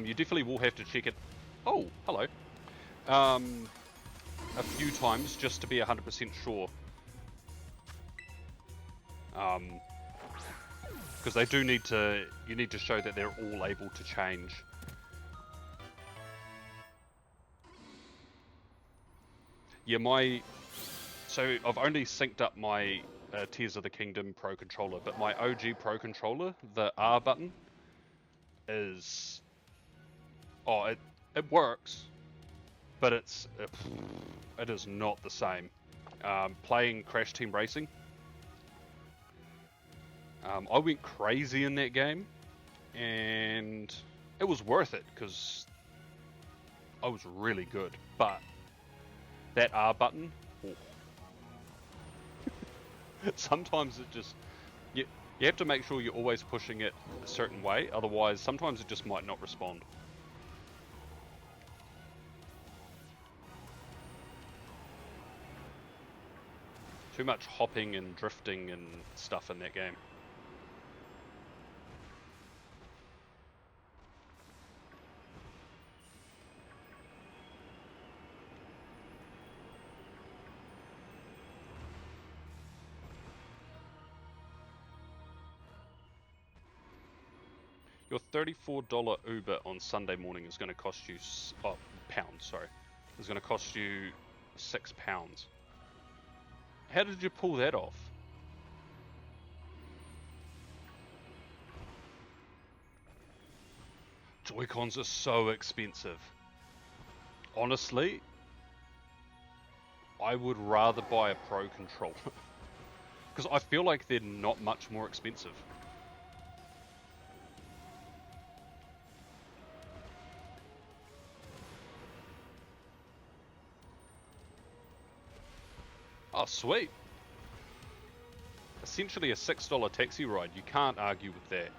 You definitely will have to check it. Oh, hello. A few times just to be 100% sure. Because they do need to, you need to show that they're all able to change. Yeah, so I've only synced up my Tears of the Kingdom Pro Controller, but my OG Pro Controller, the R button, is, it works, but it is not the same. Playing Crash Team Racing, I went crazy in that game, and it was worth it because I was really good. But that R button, sometimes it just, you have to make sure you're always pushing it a certain way, otherwise sometimes it just might not respond. Too much hopping and drifting and stuff in that game. Your $34 Uber on Sunday morning is going to cost you, pounds, sorry. Is going to cost you £6. How did you pull that off? Joy-Cons are so expensive. Honestly, I would rather buy a Pro controller. Because I feel like they're not much more expensive. Oh, sweet. Essentially a $6 taxi ride. You can't argue with that.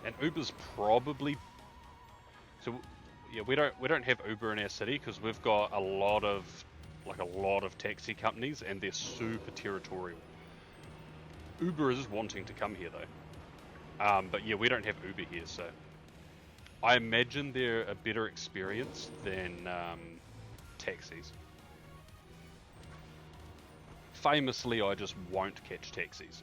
And Uber's probably... So, yeah, we don't have Uber in our city because we've got a lot of taxi companies and they're super territorial. Uber is wanting to come here though. But yeah, we don't have Uber here, so I imagine they're a better experience than taxis. Famously, I just won't catch taxis.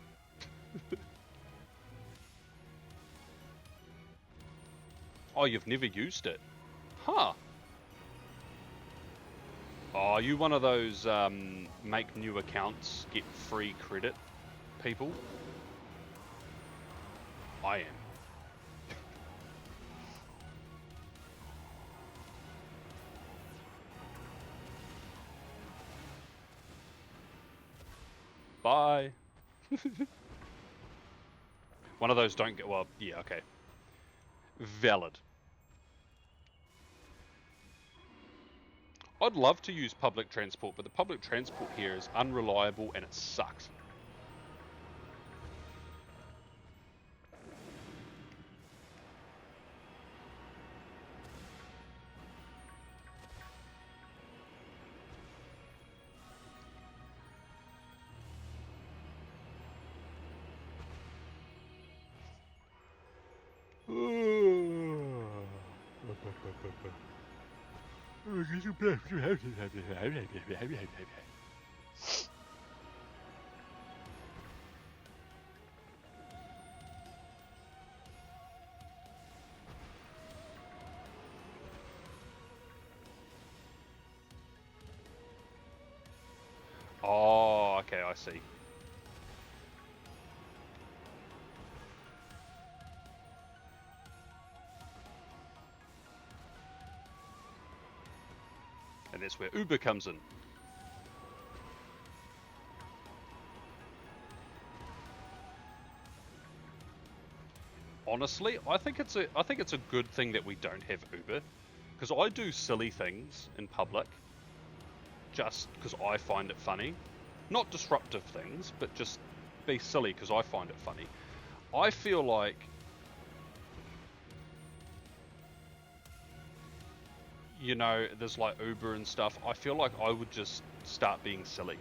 Oh, you've never used it? Huh. Oh, are you one of those make new accounts, get free credit people? I am. Bye. One of those don't get... Well, yeah, okay. Valid. I'd love to use public transport, but the public transport here is unreliable and it sucks. Oh, okay, I see. And that's where Uber comes in. Honestly, I think it's a good thing that we don't have Uber, because I do silly things in public just because I find it funny. Not disruptive things, but just be silly because I find it funny. I feel like there's like Uber and stuff. I feel like I would just start being silly.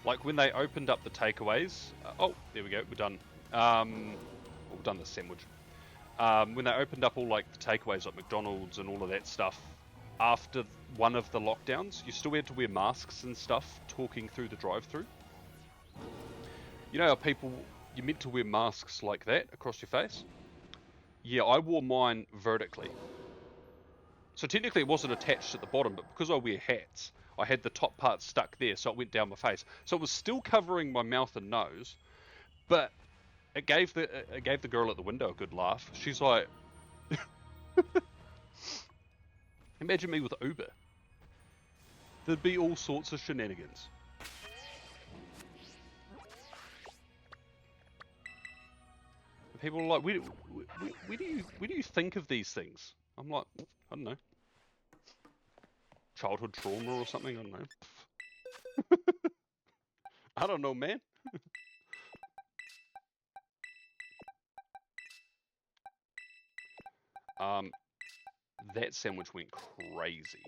Like when they opened up the takeaways. Oh, there we go. We're done. We've done the sandwich. When they opened up all like the takeaways like McDonald's and all of that stuff, after one of the lockdowns, you still had to wear masks and stuff talking through the drive-through. You know how you're meant to wear masks like that across your face? Yeah, I wore mine vertically. So technically it wasn't attached at the bottom, but because I wear hats, I had the top part stuck there, so it went down my face. So it was still covering my mouth and nose, but it gave the girl at the window a good laugh. She's like, imagine me with Uber. There'd be all sorts of shenanigans. People are like, where do you think of these things? I'm like, I don't know. Childhood trauma or something? I don't know. I don't know, man. That sandwich went crazy.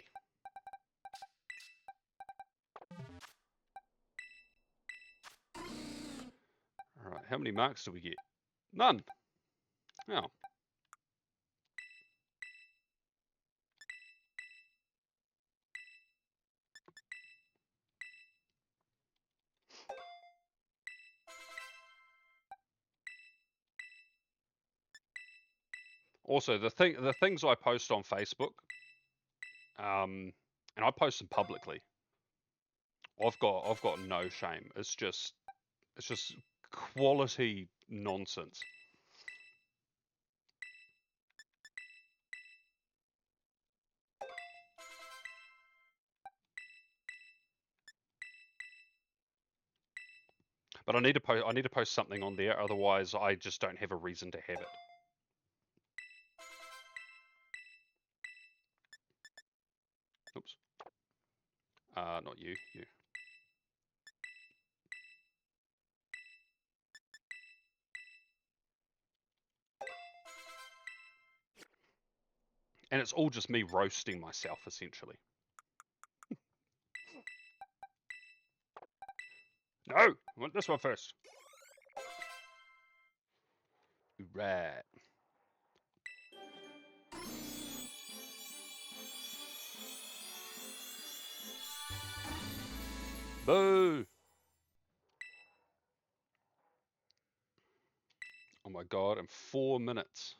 Alright, how many marks do we get? None. Oh. Also, the things I post on Facebook, And I post them publicly. I've got no shame. It's just quality nonsense. But I need to post something on there, otherwise I just don't have a reason to have it. Oops. Not you. You. And it's all just me roasting myself, essentially. No! I want this one first. Right. Boo! Oh my god, in 4 minutes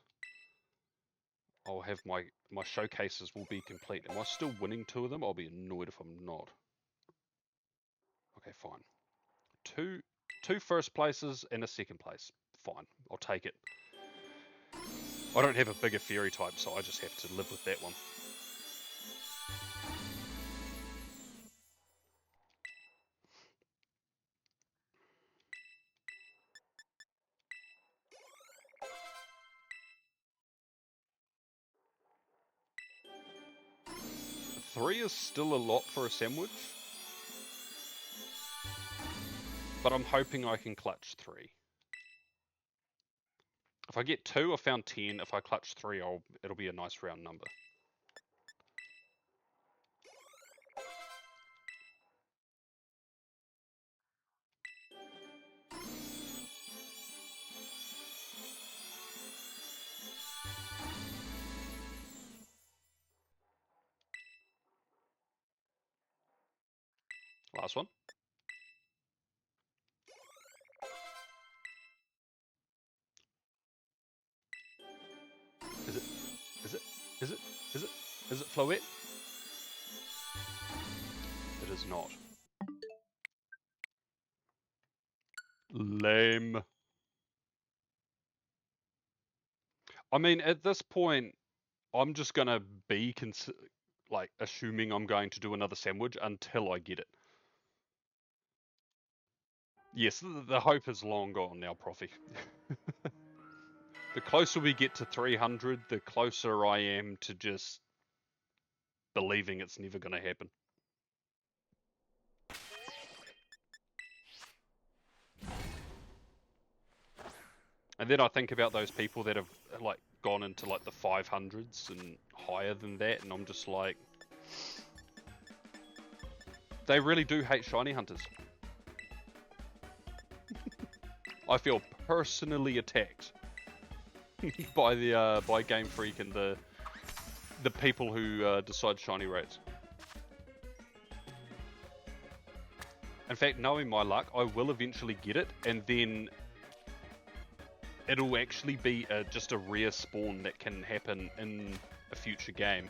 I'll have my showcases will be complete. Am I still winning 2 of them? I'll be annoyed if I'm not. Okay, fine. Two first places and a second place. Fine, I'll take it. I don't have a bigger fairy type, so I just have to live with that one. Three is still a lot for a sandwich, but I'm hoping I can clutch 3. If I get 2, I found 10. If I clutch 3, it'll be a nice round number. Last one. Is it? Is it? Is it? Is it? Is it Floette? It is not. Lame. I mean, at this point, I'm just gonna be like assuming I'm going to do another sandwich until I get it. Yes, the hope is long gone now, Profi. The closer we get to 300, the closer I am to just believing it's never going to happen. And then I think about those people that have like gone into like the 500s and higher than that, and I'm just like, they really do hate shiny hunters. I feel personally attacked by the by Game Freak and the people who decide shiny rates. In fact, knowing my luck, I will eventually get it, and then it'll actually be just a rare spawn that can happen in a future game.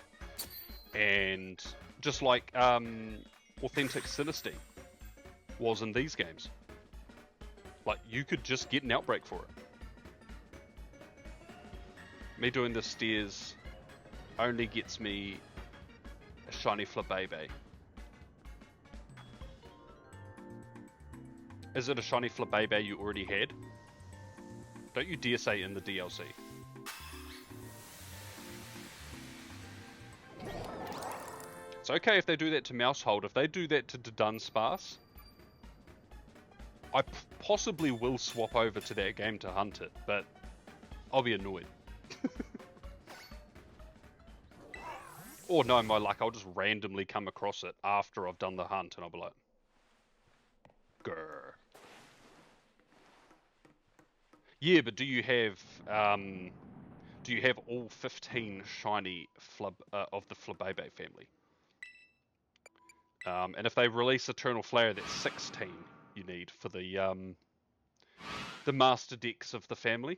And just like Authentic Sinisty was in these games. Like, you could just get an outbreak for it. Me doing the stairs only gets me a shiny Flabébé. Is it a shiny Flabébé you already had? Don't you dare say in the DLC. It's okay if they do that to Mousehold. If they do that to Dunsparce, I possibly will swap over to that game to hunt it, but I'll be annoyed. Or no, my luck, I'll just randomly come across it after I've done the hunt, and I'll be like, grr. Yeah, but do you have all 15 shiny of the Flabébé family? And if they release Eternal Flare, that's 16 you need for the Master Dex of the family.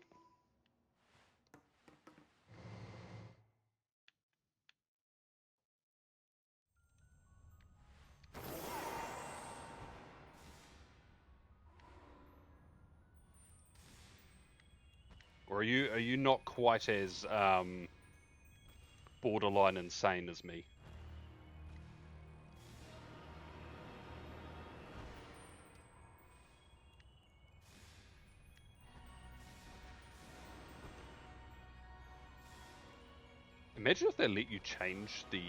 Or are you not quite as borderline insane as me? Imagine if they let you change the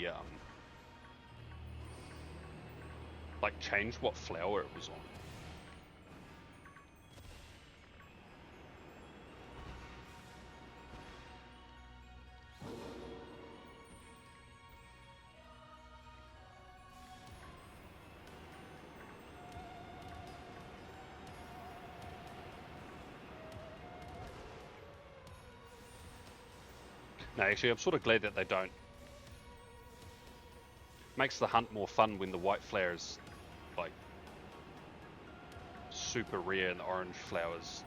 like change what flower it was on. No, actually, I'm sort of glad that they don't. Makes the hunt more fun when the white flower is, like, super rare and the orange flower's,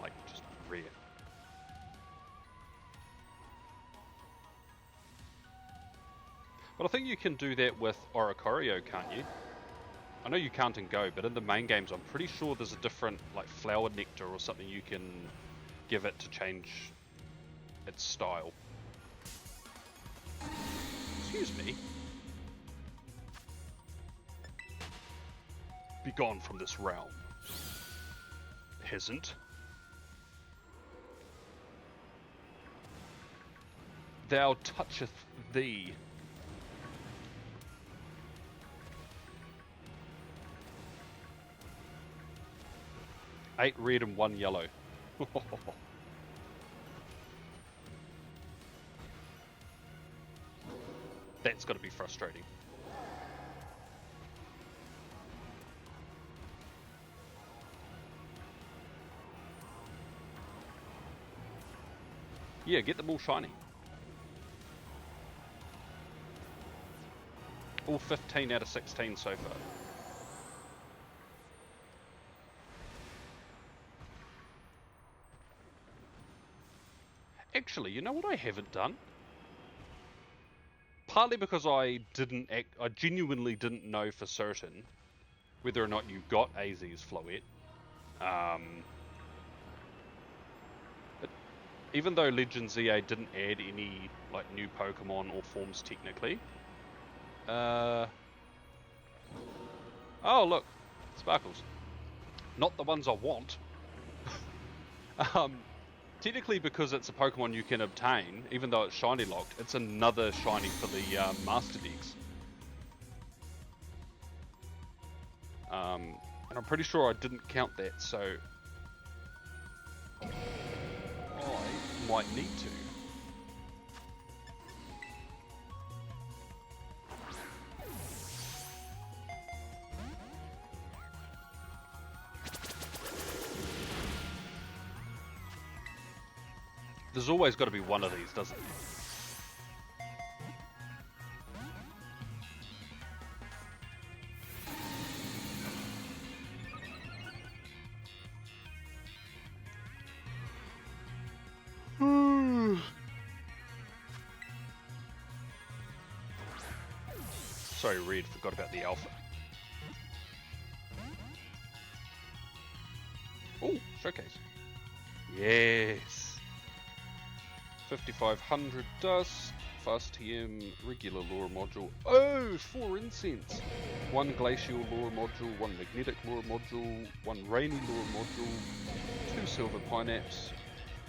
like, just rare. But I think you can do that with Oricorio, can't you? I know you can't in Go, but in the main games, I'm pretty sure there's a different, like, flower nectar or something you can give it to change its style. Excuse me. Be gone from this realm, peasant. Thou toucheth thee. Eight red and one yellow. That's got to be frustrating. Yeah, get them all shiny. All 15 out of 16 so far. Actually, you know what I haven't done? Partly because I genuinely didn't know for certain whether or not you got AZ's Floette. But even though Legends ZA didn't add any like new Pokemon or forms technically. Oh look, Sparkles. Not the ones I want. Technically, because it's a Pokemon you can obtain, even though it's shiny locked, it's another shiny for the Master Dex. And I'm pretty sure I didn't count that, so I might need to. There's always got to be one of these, doesn't there? Sorry, Red, forgot about the alpha. Oh, showcase. Yes. 5500 dust, fast TM, regular lure module. Oh, 4 incense. 1 glacial lure module, 1 magnetic lure module, 1 rainy lure module, 2 silver pineapps,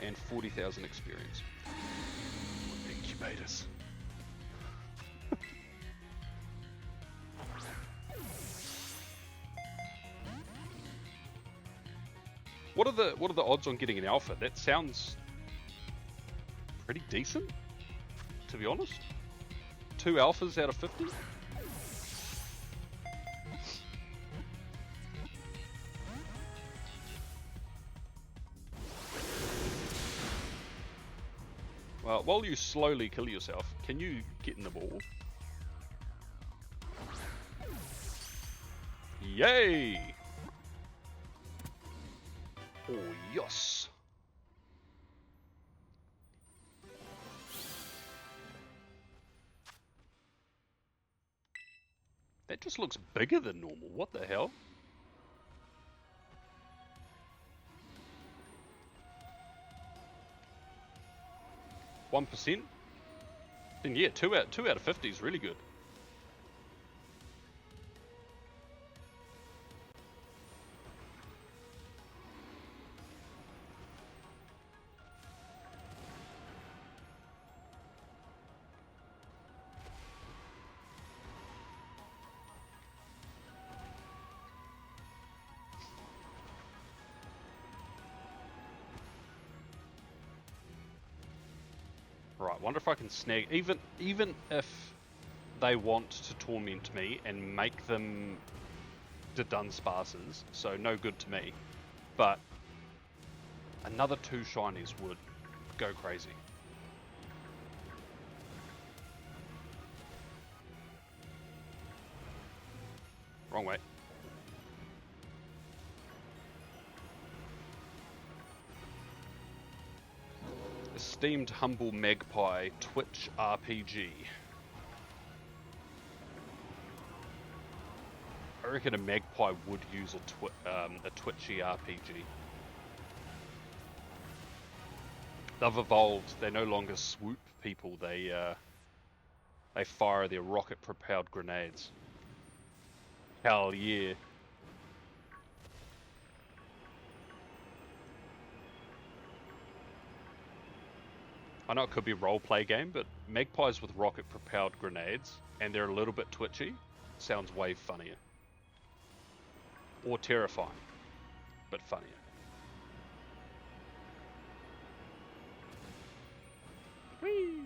and 40,000 experience. Incubators. What are the odds on getting an alpha? That sounds pretty decent, to be honest. 2 alphas out of 50? Well, while you slowly kill yourself, can you get in the ball? Yay! Oh, yes! That just looks bigger than normal. What the hell? 1%, then yeah, 2 out of 50 is really good. Right, wonder if I can snag, even if they want to torment me and make them the Dunsparces, so no good to me, but another 2 shinies would go crazy. Wrong way. Esteemed humble magpie, Twitch RPG. I reckon a magpie would use a twitchy RPG. They've evolved. They no longer swoop people. They fire their rocket-propelled grenades. Hell yeah! I know it could be a role-play game, but magpies with rocket-propelled grenades, and they're a little bit twitchy, sounds way funnier. Or terrifying, but funnier. Whee!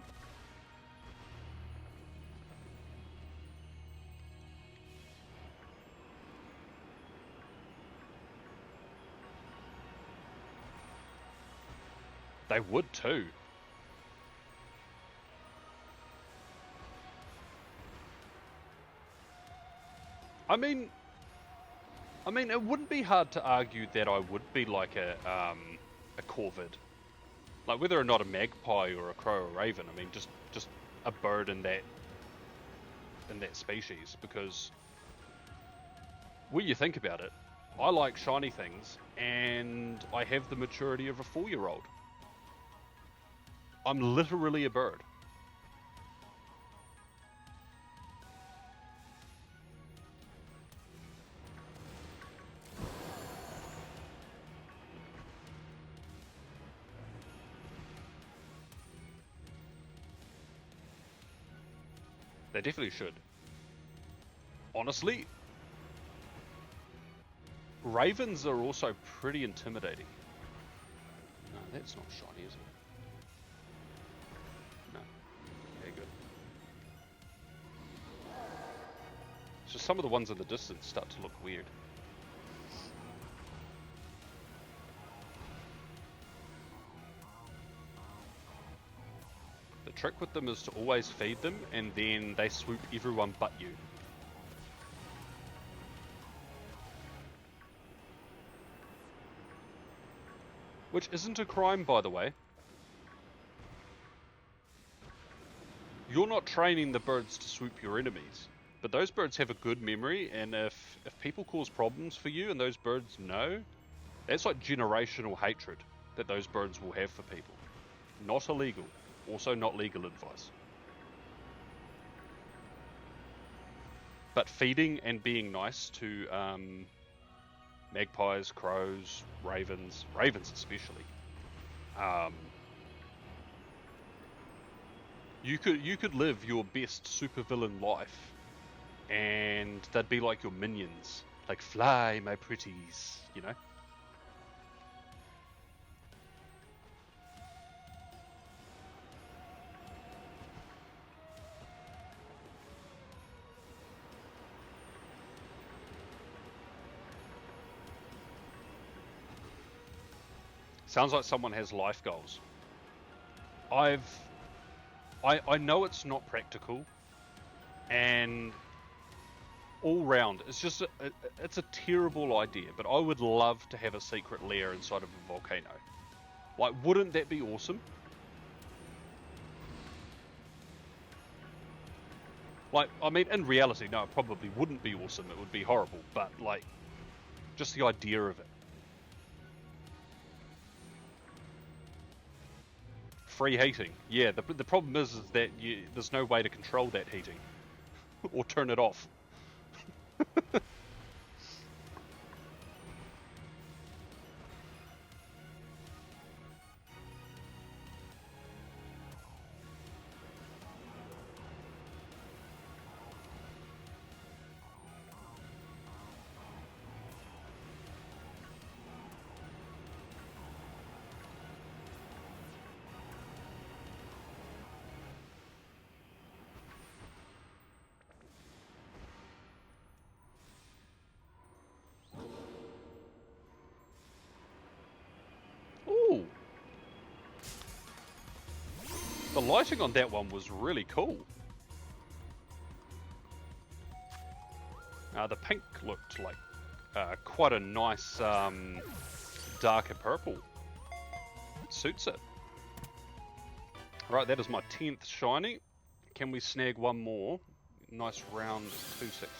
They would too. I mean, it wouldn't be hard to argue that I would be like a corvid, like whether or not a magpie or a crow or raven. I mean, just a bird in that species. Because when you think about it, I like shiny things, and I have the maturity of a 4-year-old. I'm literally a bird. They definitely should. Honestly, ravens are also pretty intimidating. No, that's not shiny, is it? No. Okay, good. It's just some of the ones in the distance start to look weird. The trick with them is to always feed them, and then they swoop everyone but you. Which isn't a crime, by the way. You're not training the birds to swoop your enemies, but those birds have a good memory, and if people cause problems for you and those birds know, that's like generational hatred that those birds will have for people. Not illegal. Also not legal advice. But feeding and being nice to magpies, crows, ravens especially. You could live your best supervillain life, and they'd be like your minions, like fly, my pretties, you know. Sounds like someone has life goals. I know it's not practical, and all round, it's just it's a terrible idea. But I would love to have a secret lair inside of a volcano. Like, wouldn't that be awesome? Like, I mean, in reality, no, it probably wouldn't be awesome. It would be horrible. But like, just the idea of it. free heating. Yeah, the problem is that there's no way to control that heating or turn it off. Ooh. The lighting on that one was really cool. The pink looked like quite a nice darker purple. It suits it. Right, that is my 10th shiny. Can we snag one more? Nice round 260.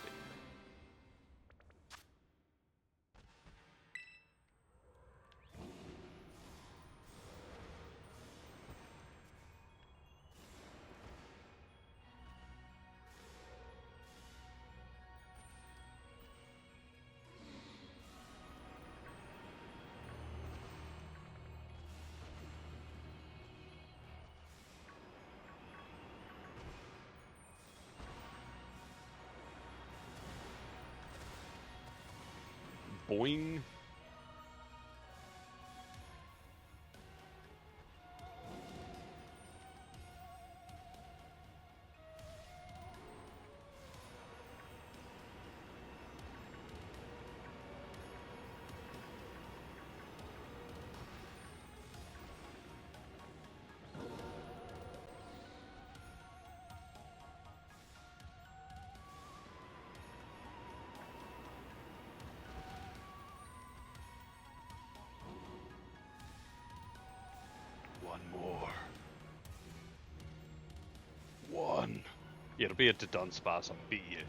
Boing. One more. One. Yeah, it'll be a Dunsparce, I bet you.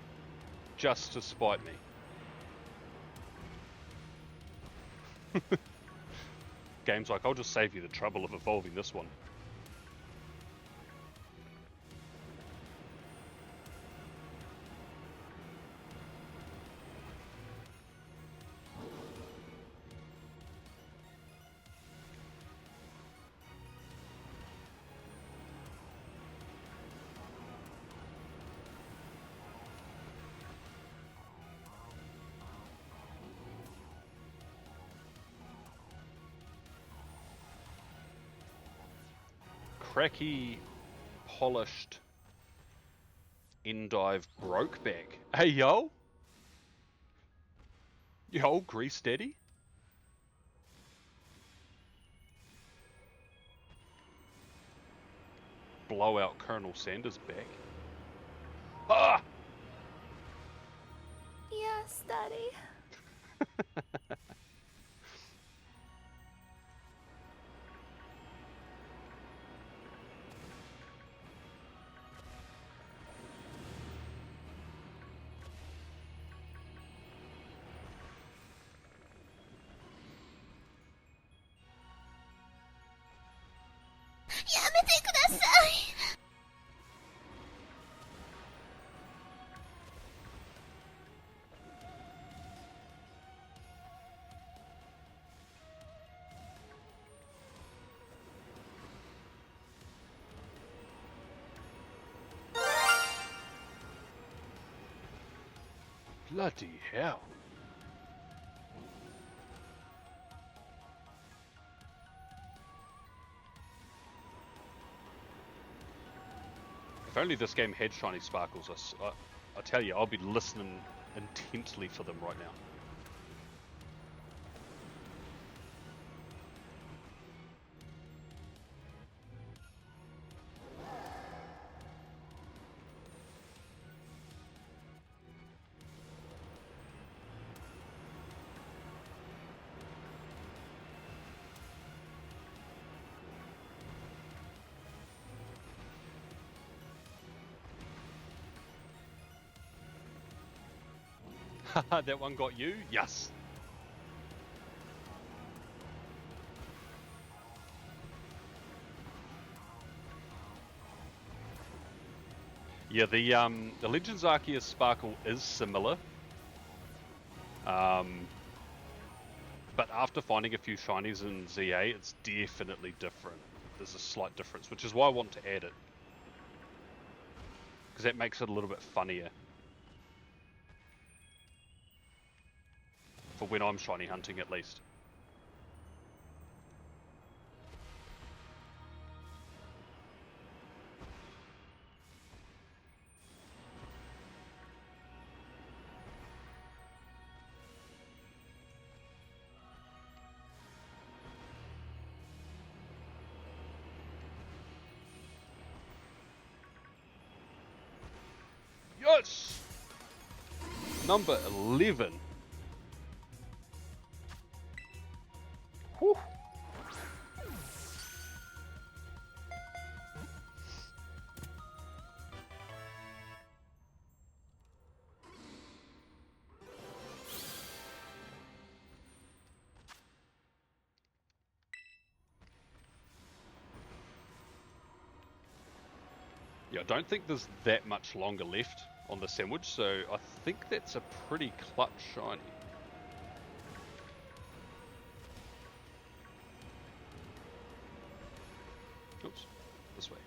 Just to spite me. Game's like, I'll just save you the trouble of evolving this one. Cracky, polished, endive broke back. Hey yo! Yo, Grease Daddy? Blowout Colonel Sanders back. Ah! Yes, Daddy. Bloody hell. If only this game had shiny sparkles, I tell you, I'll be listening intently for them right now. Haha, that one got you? Yes. Yeah, the Legends Arceus Sparkle is similar. But after finding a few shinies in ZA, it's definitely different. There's a slight difference, which is why I want to add it. Because that makes it a little bit funnier. For when I'm shiny hunting, at least. Yes! Number 11. Whew. Yeah, I don't think there's that much longer left on the sandwich, so I think that's a pretty clutch shiny. Oops, this way.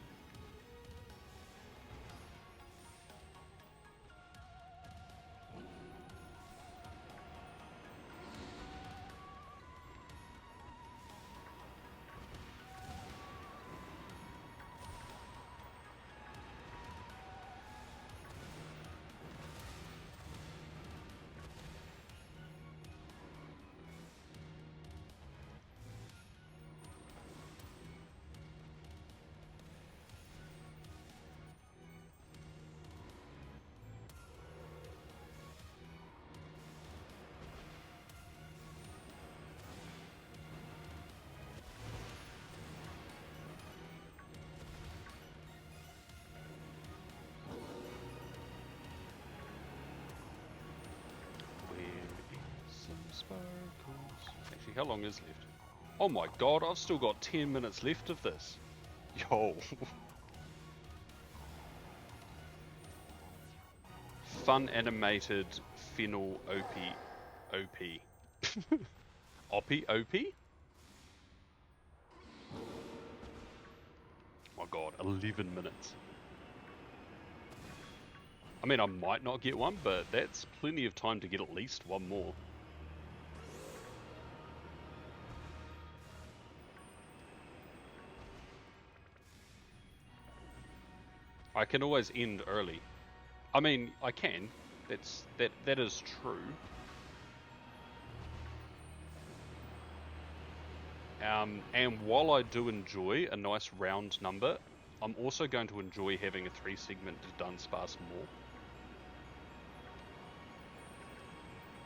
Sparkles. Actually, how long is left? Oh my god, I've still got 10 minutes left of this. Yo. Fun animated fennel OP. Oppie OP? My god, 11 minutes. I mean, I might not get one, but that's plenty of time to get at least one more. I can always end early. I mean, I can. That is true. And while I do enjoy a nice round number, I'm also going to enjoy having a 3-segment Dunsparce more.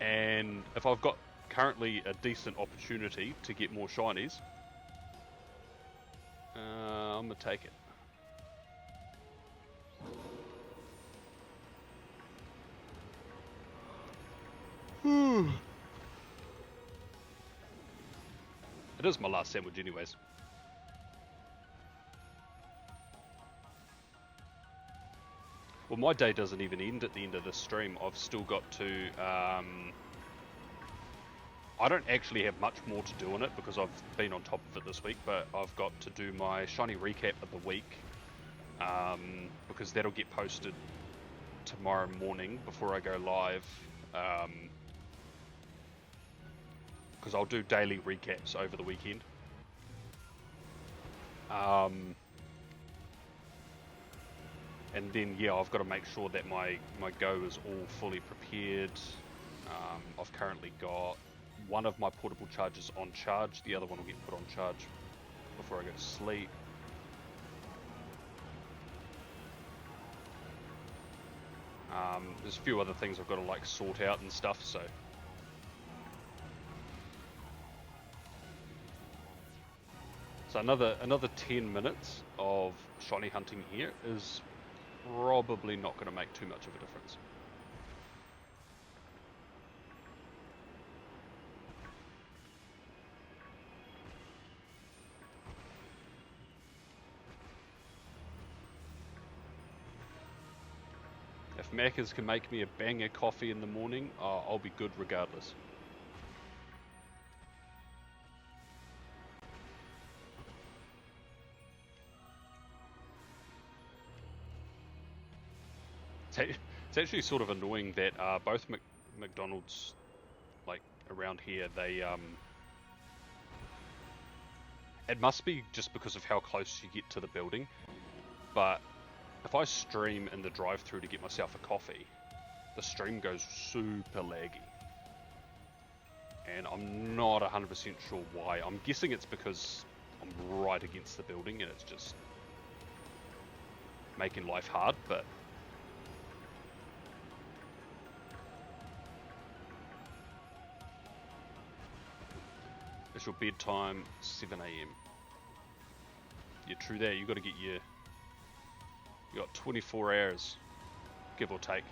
And if I've got currently a decent opportunity to get more shinies, I'm gonna take it. It is my last sandwich anyways. Well, my day doesn't even end at the end of this stream. I've still got to... I don't actually have much more to do on it because I've been on top of it this week, but I've got to do my shiny recap of the week. Because that'll get posted tomorrow morning before I go live. Because I'll do daily recaps over the weekend. And then, yeah, I've got to make sure that my go is all fully prepared. I've currently got one of my portable chargers on charge. The other one will get put on charge before I go to sleep. There's a few other things I've got to like sort out and stuff, so... So another 10 minutes of shiny hunting here is probably not going to make too much of a difference. Macca's can make me a banger coffee in the morning, I'll be good regardless. It's actually sort of annoying that both McDonald's, like around here, they it must be just because of how close you get to the building, but if I stream in the drive-thru to get myself a coffee, the stream goes super laggy, and I'm not 100% sure why. I'm guessing it's because I'm right against the building and it's just making life hard, but it's your bedtime, 7 AM. Yeah, true that. You got to get your... You got 24 hours, give or take.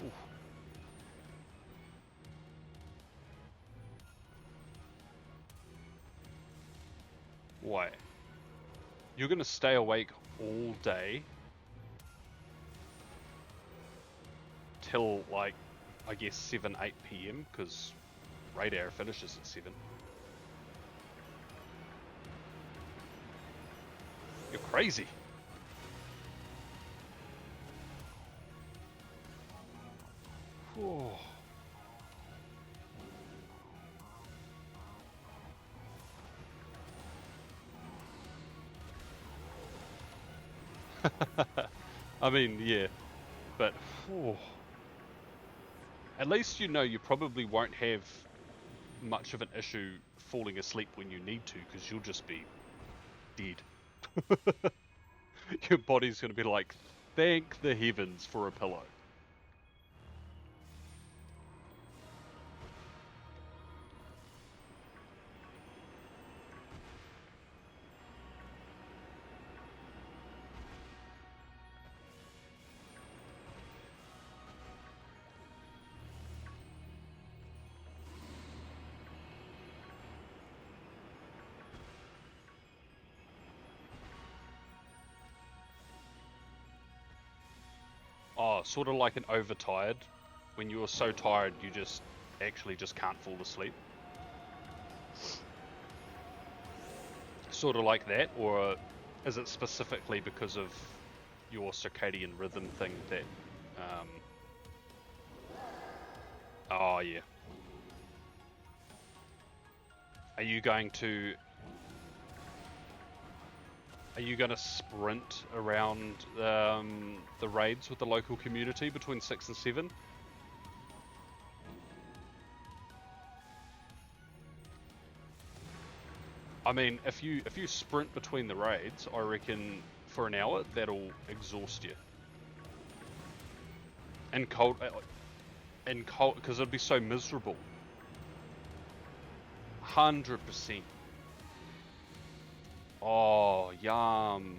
Whew. Why? You're gonna stay awake all day till like, I guess 7, 8 PM, because radar finishes at 7. You're crazy. Whew. I mean, yeah, but whew. At least you know you probably won't have much of an issue falling asleep when you need to, because you'll just be dead. Your body's going to be like, thank the heavens for a pillow. Oh, sort of like an overtired. When you're so tired, you just actually just can't fall asleep. Sort of like that, or is it specifically because of your circadian rhythm thing that... Oh, yeah. Are you going to sprint around the raids with the local community between 6 and 7? I mean, if you sprint between the raids, I reckon for an hour that'll exhaust you. And cold, because it'd be so miserable. 100%. Oh, yum.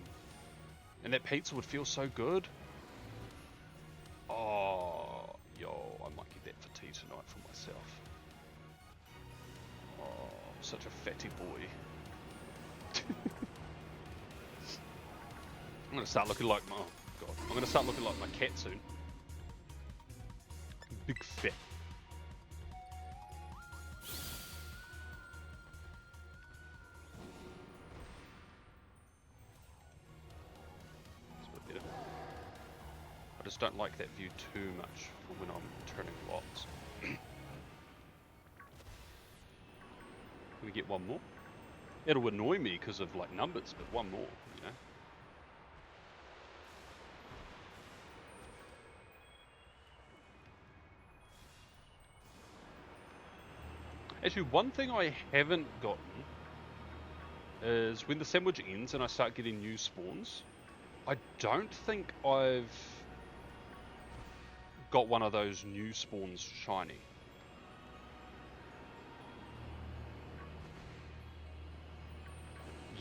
And that pizza would feel so good. Oh, yo, I might get that for tea tonight for myself. Oh, I'm such a fatty boy. I'm gonna start looking like my... Oh, God. I'm gonna start looking like my cat soon. Big fat. I just don't like that view too much for when I'm turning lots. Can we get one more? It'll annoy me because of like numbers, but one more, you know. Actually, one thing I haven't gotten is when the sandwich ends and I start getting new spawns, I don't think I've got one of those new spawns shiny.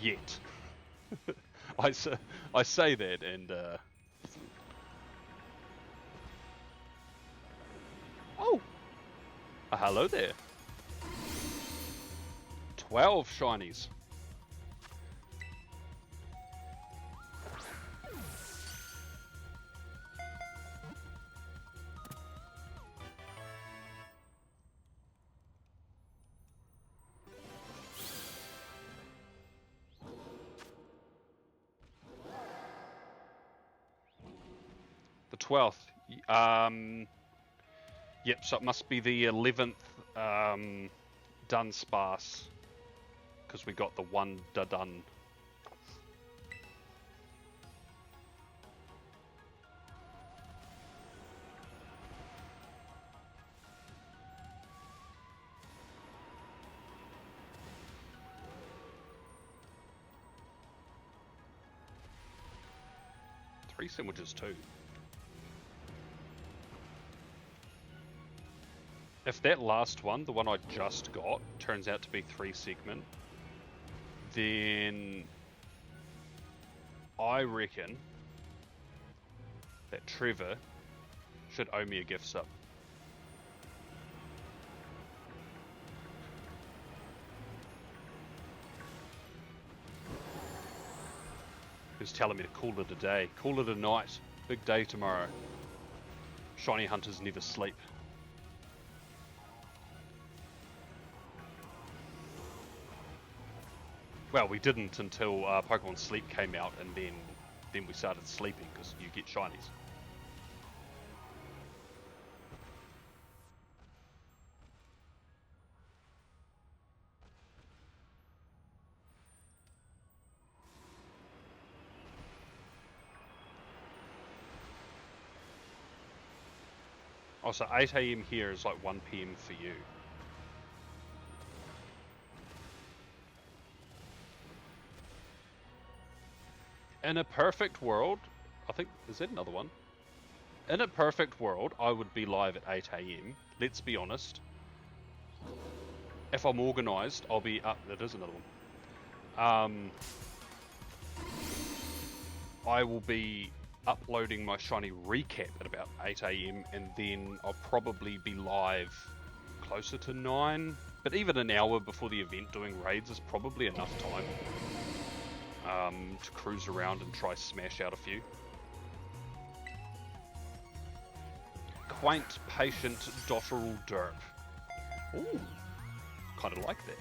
Yet. I say that and oh! Hello there. 12 shinies. 12th. Yep, so it must be the 11th done sparse. Because we got the one done. Three sandwiches too. If that last one, the one I just got, turns out to be 3 segment, then I reckon that Trevor should owe me a gift sub. Who's telling me to call it a day, call it a night, big day tomorrow. Shiny hunters never sleep. Well, we didn't until Pokemon Sleep came out, and then we started sleeping because you get shinies. Oh, so 8 AM here is like 1 PM for you. In a perfect world, I think, is that another one? In a perfect world, I would be live at 8 AM. Let's be honest. If I'm organised, I'll be up. That is another one. I will be uploading my shiny recap at about 8 AM, and then I'll probably be live closer to 9. But even an hour before the event doing raids is probably enough time to cruise around and try smash out a few. Quaint, patient, dotteral derp. Ooh, kind of like that.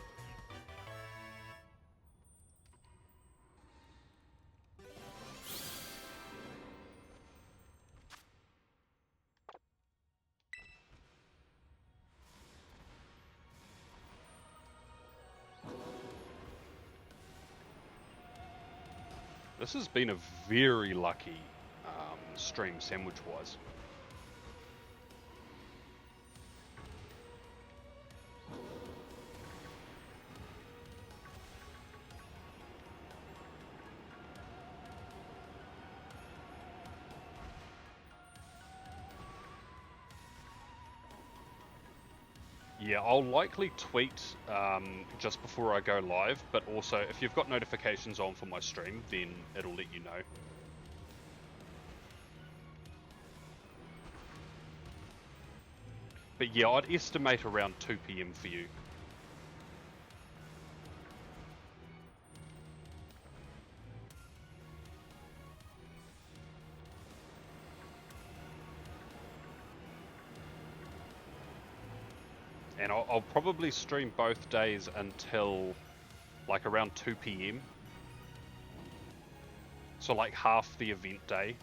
This has been a very lucky stream sandwich-wise. Yeah, I'll likely tweet just before I go live, but also if you've got notifications on for my stream, then it'll let you know. But yeah, I'd estimate around 2 PM for you. And I'll probably stream both days until like around 2 PM. So like half the event day.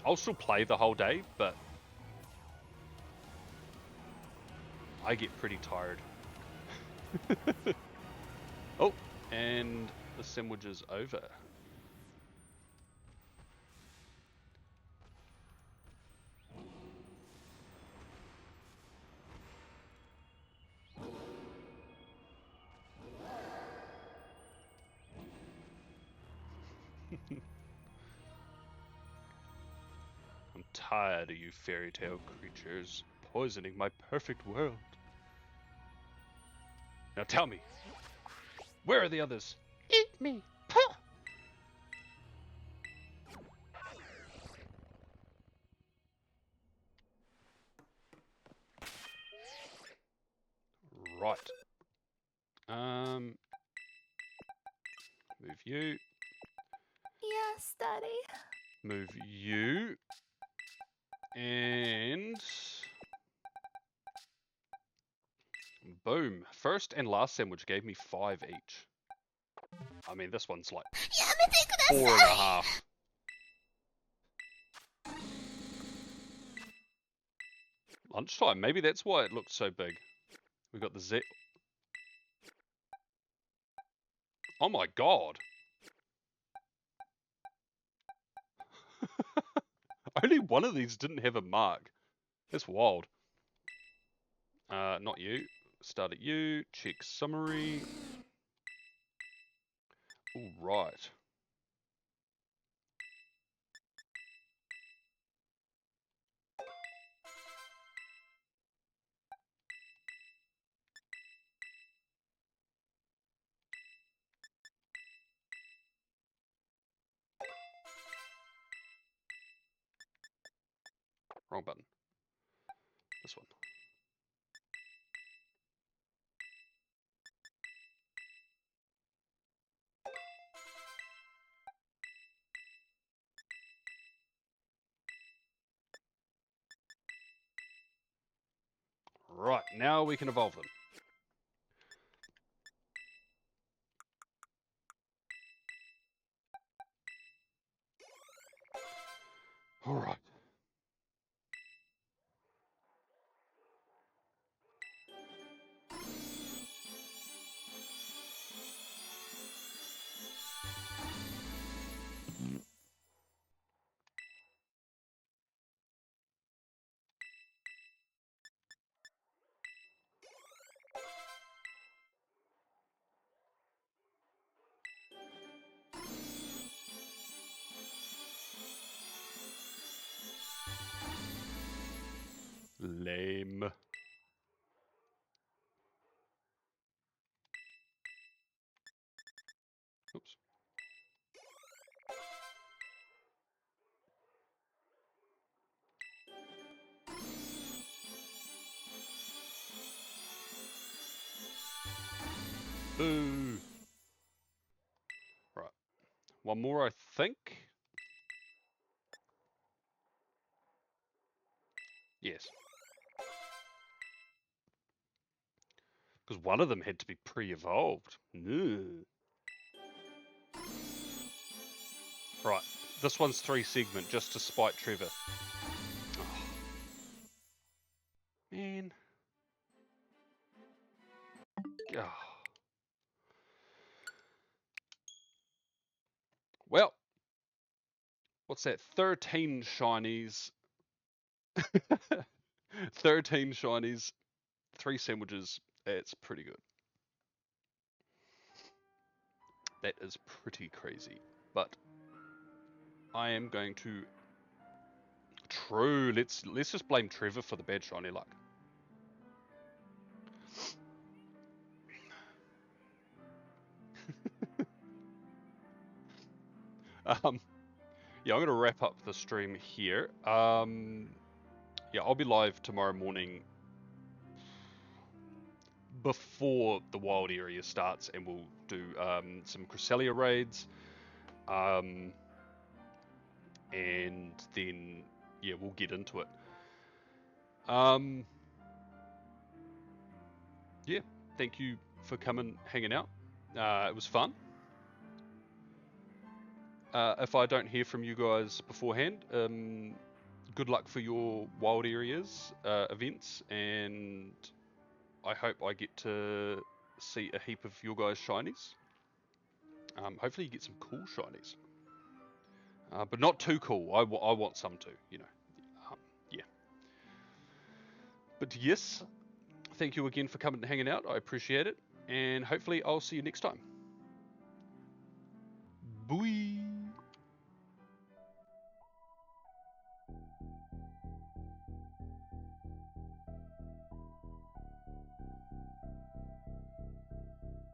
I'll still play the whole day, but I get pretty tired. Oh, and the sandwich is over. I'm tired of you fairy tale creatures poisoning my perfect world. Now tell me, where are the others? Eat me. Puh. Right. Move you. Yes, Daddy. Move you. And boom. First and last sandwich gave me 5 each. I mean, this one's like やめてくだ 4 and さ a い half. Lunchtime. Maybe that's why it looks so big. We got the Z. Oh my god. Only one of these didn't have a mark. That's wild. Not you. Start at you. Check summary. All right. Wrong button. This one. Right, now we can evolve them. All right. Lame. Oops. Boo. Right. One more, I think. Yes. Because one of them had to be pre-evolved. Right. This one's 3 segment just to spite Trevor. Oh. Man. Oh. Well. What's that? 13 shinies. 13 shinies. 3 sandwiches. It's pretty good. That is pretty crazy. But I am going to... True. Let's just blame Trevor for the bad shiny luck. Yeah, I'm going to wrap up the stream here. Yeah, I'll be live tomorrow morning before the wild area starts, and we'll do some Cresselia raids. And then, yeah, we'll get into it. Yeah, thank you for coming, hanging out. It was fun. If I don't hear from you guys beforehand, good luck for your wild areas events, and I hope I get to see a heap of your guys' shinies. Hopefully you get some cool shinies. But not too cool. I want some too, you know. Yeah. But yes, thank you again for coming and hanging out. I appreciate it. And hopefully I'll see you next time. Bye.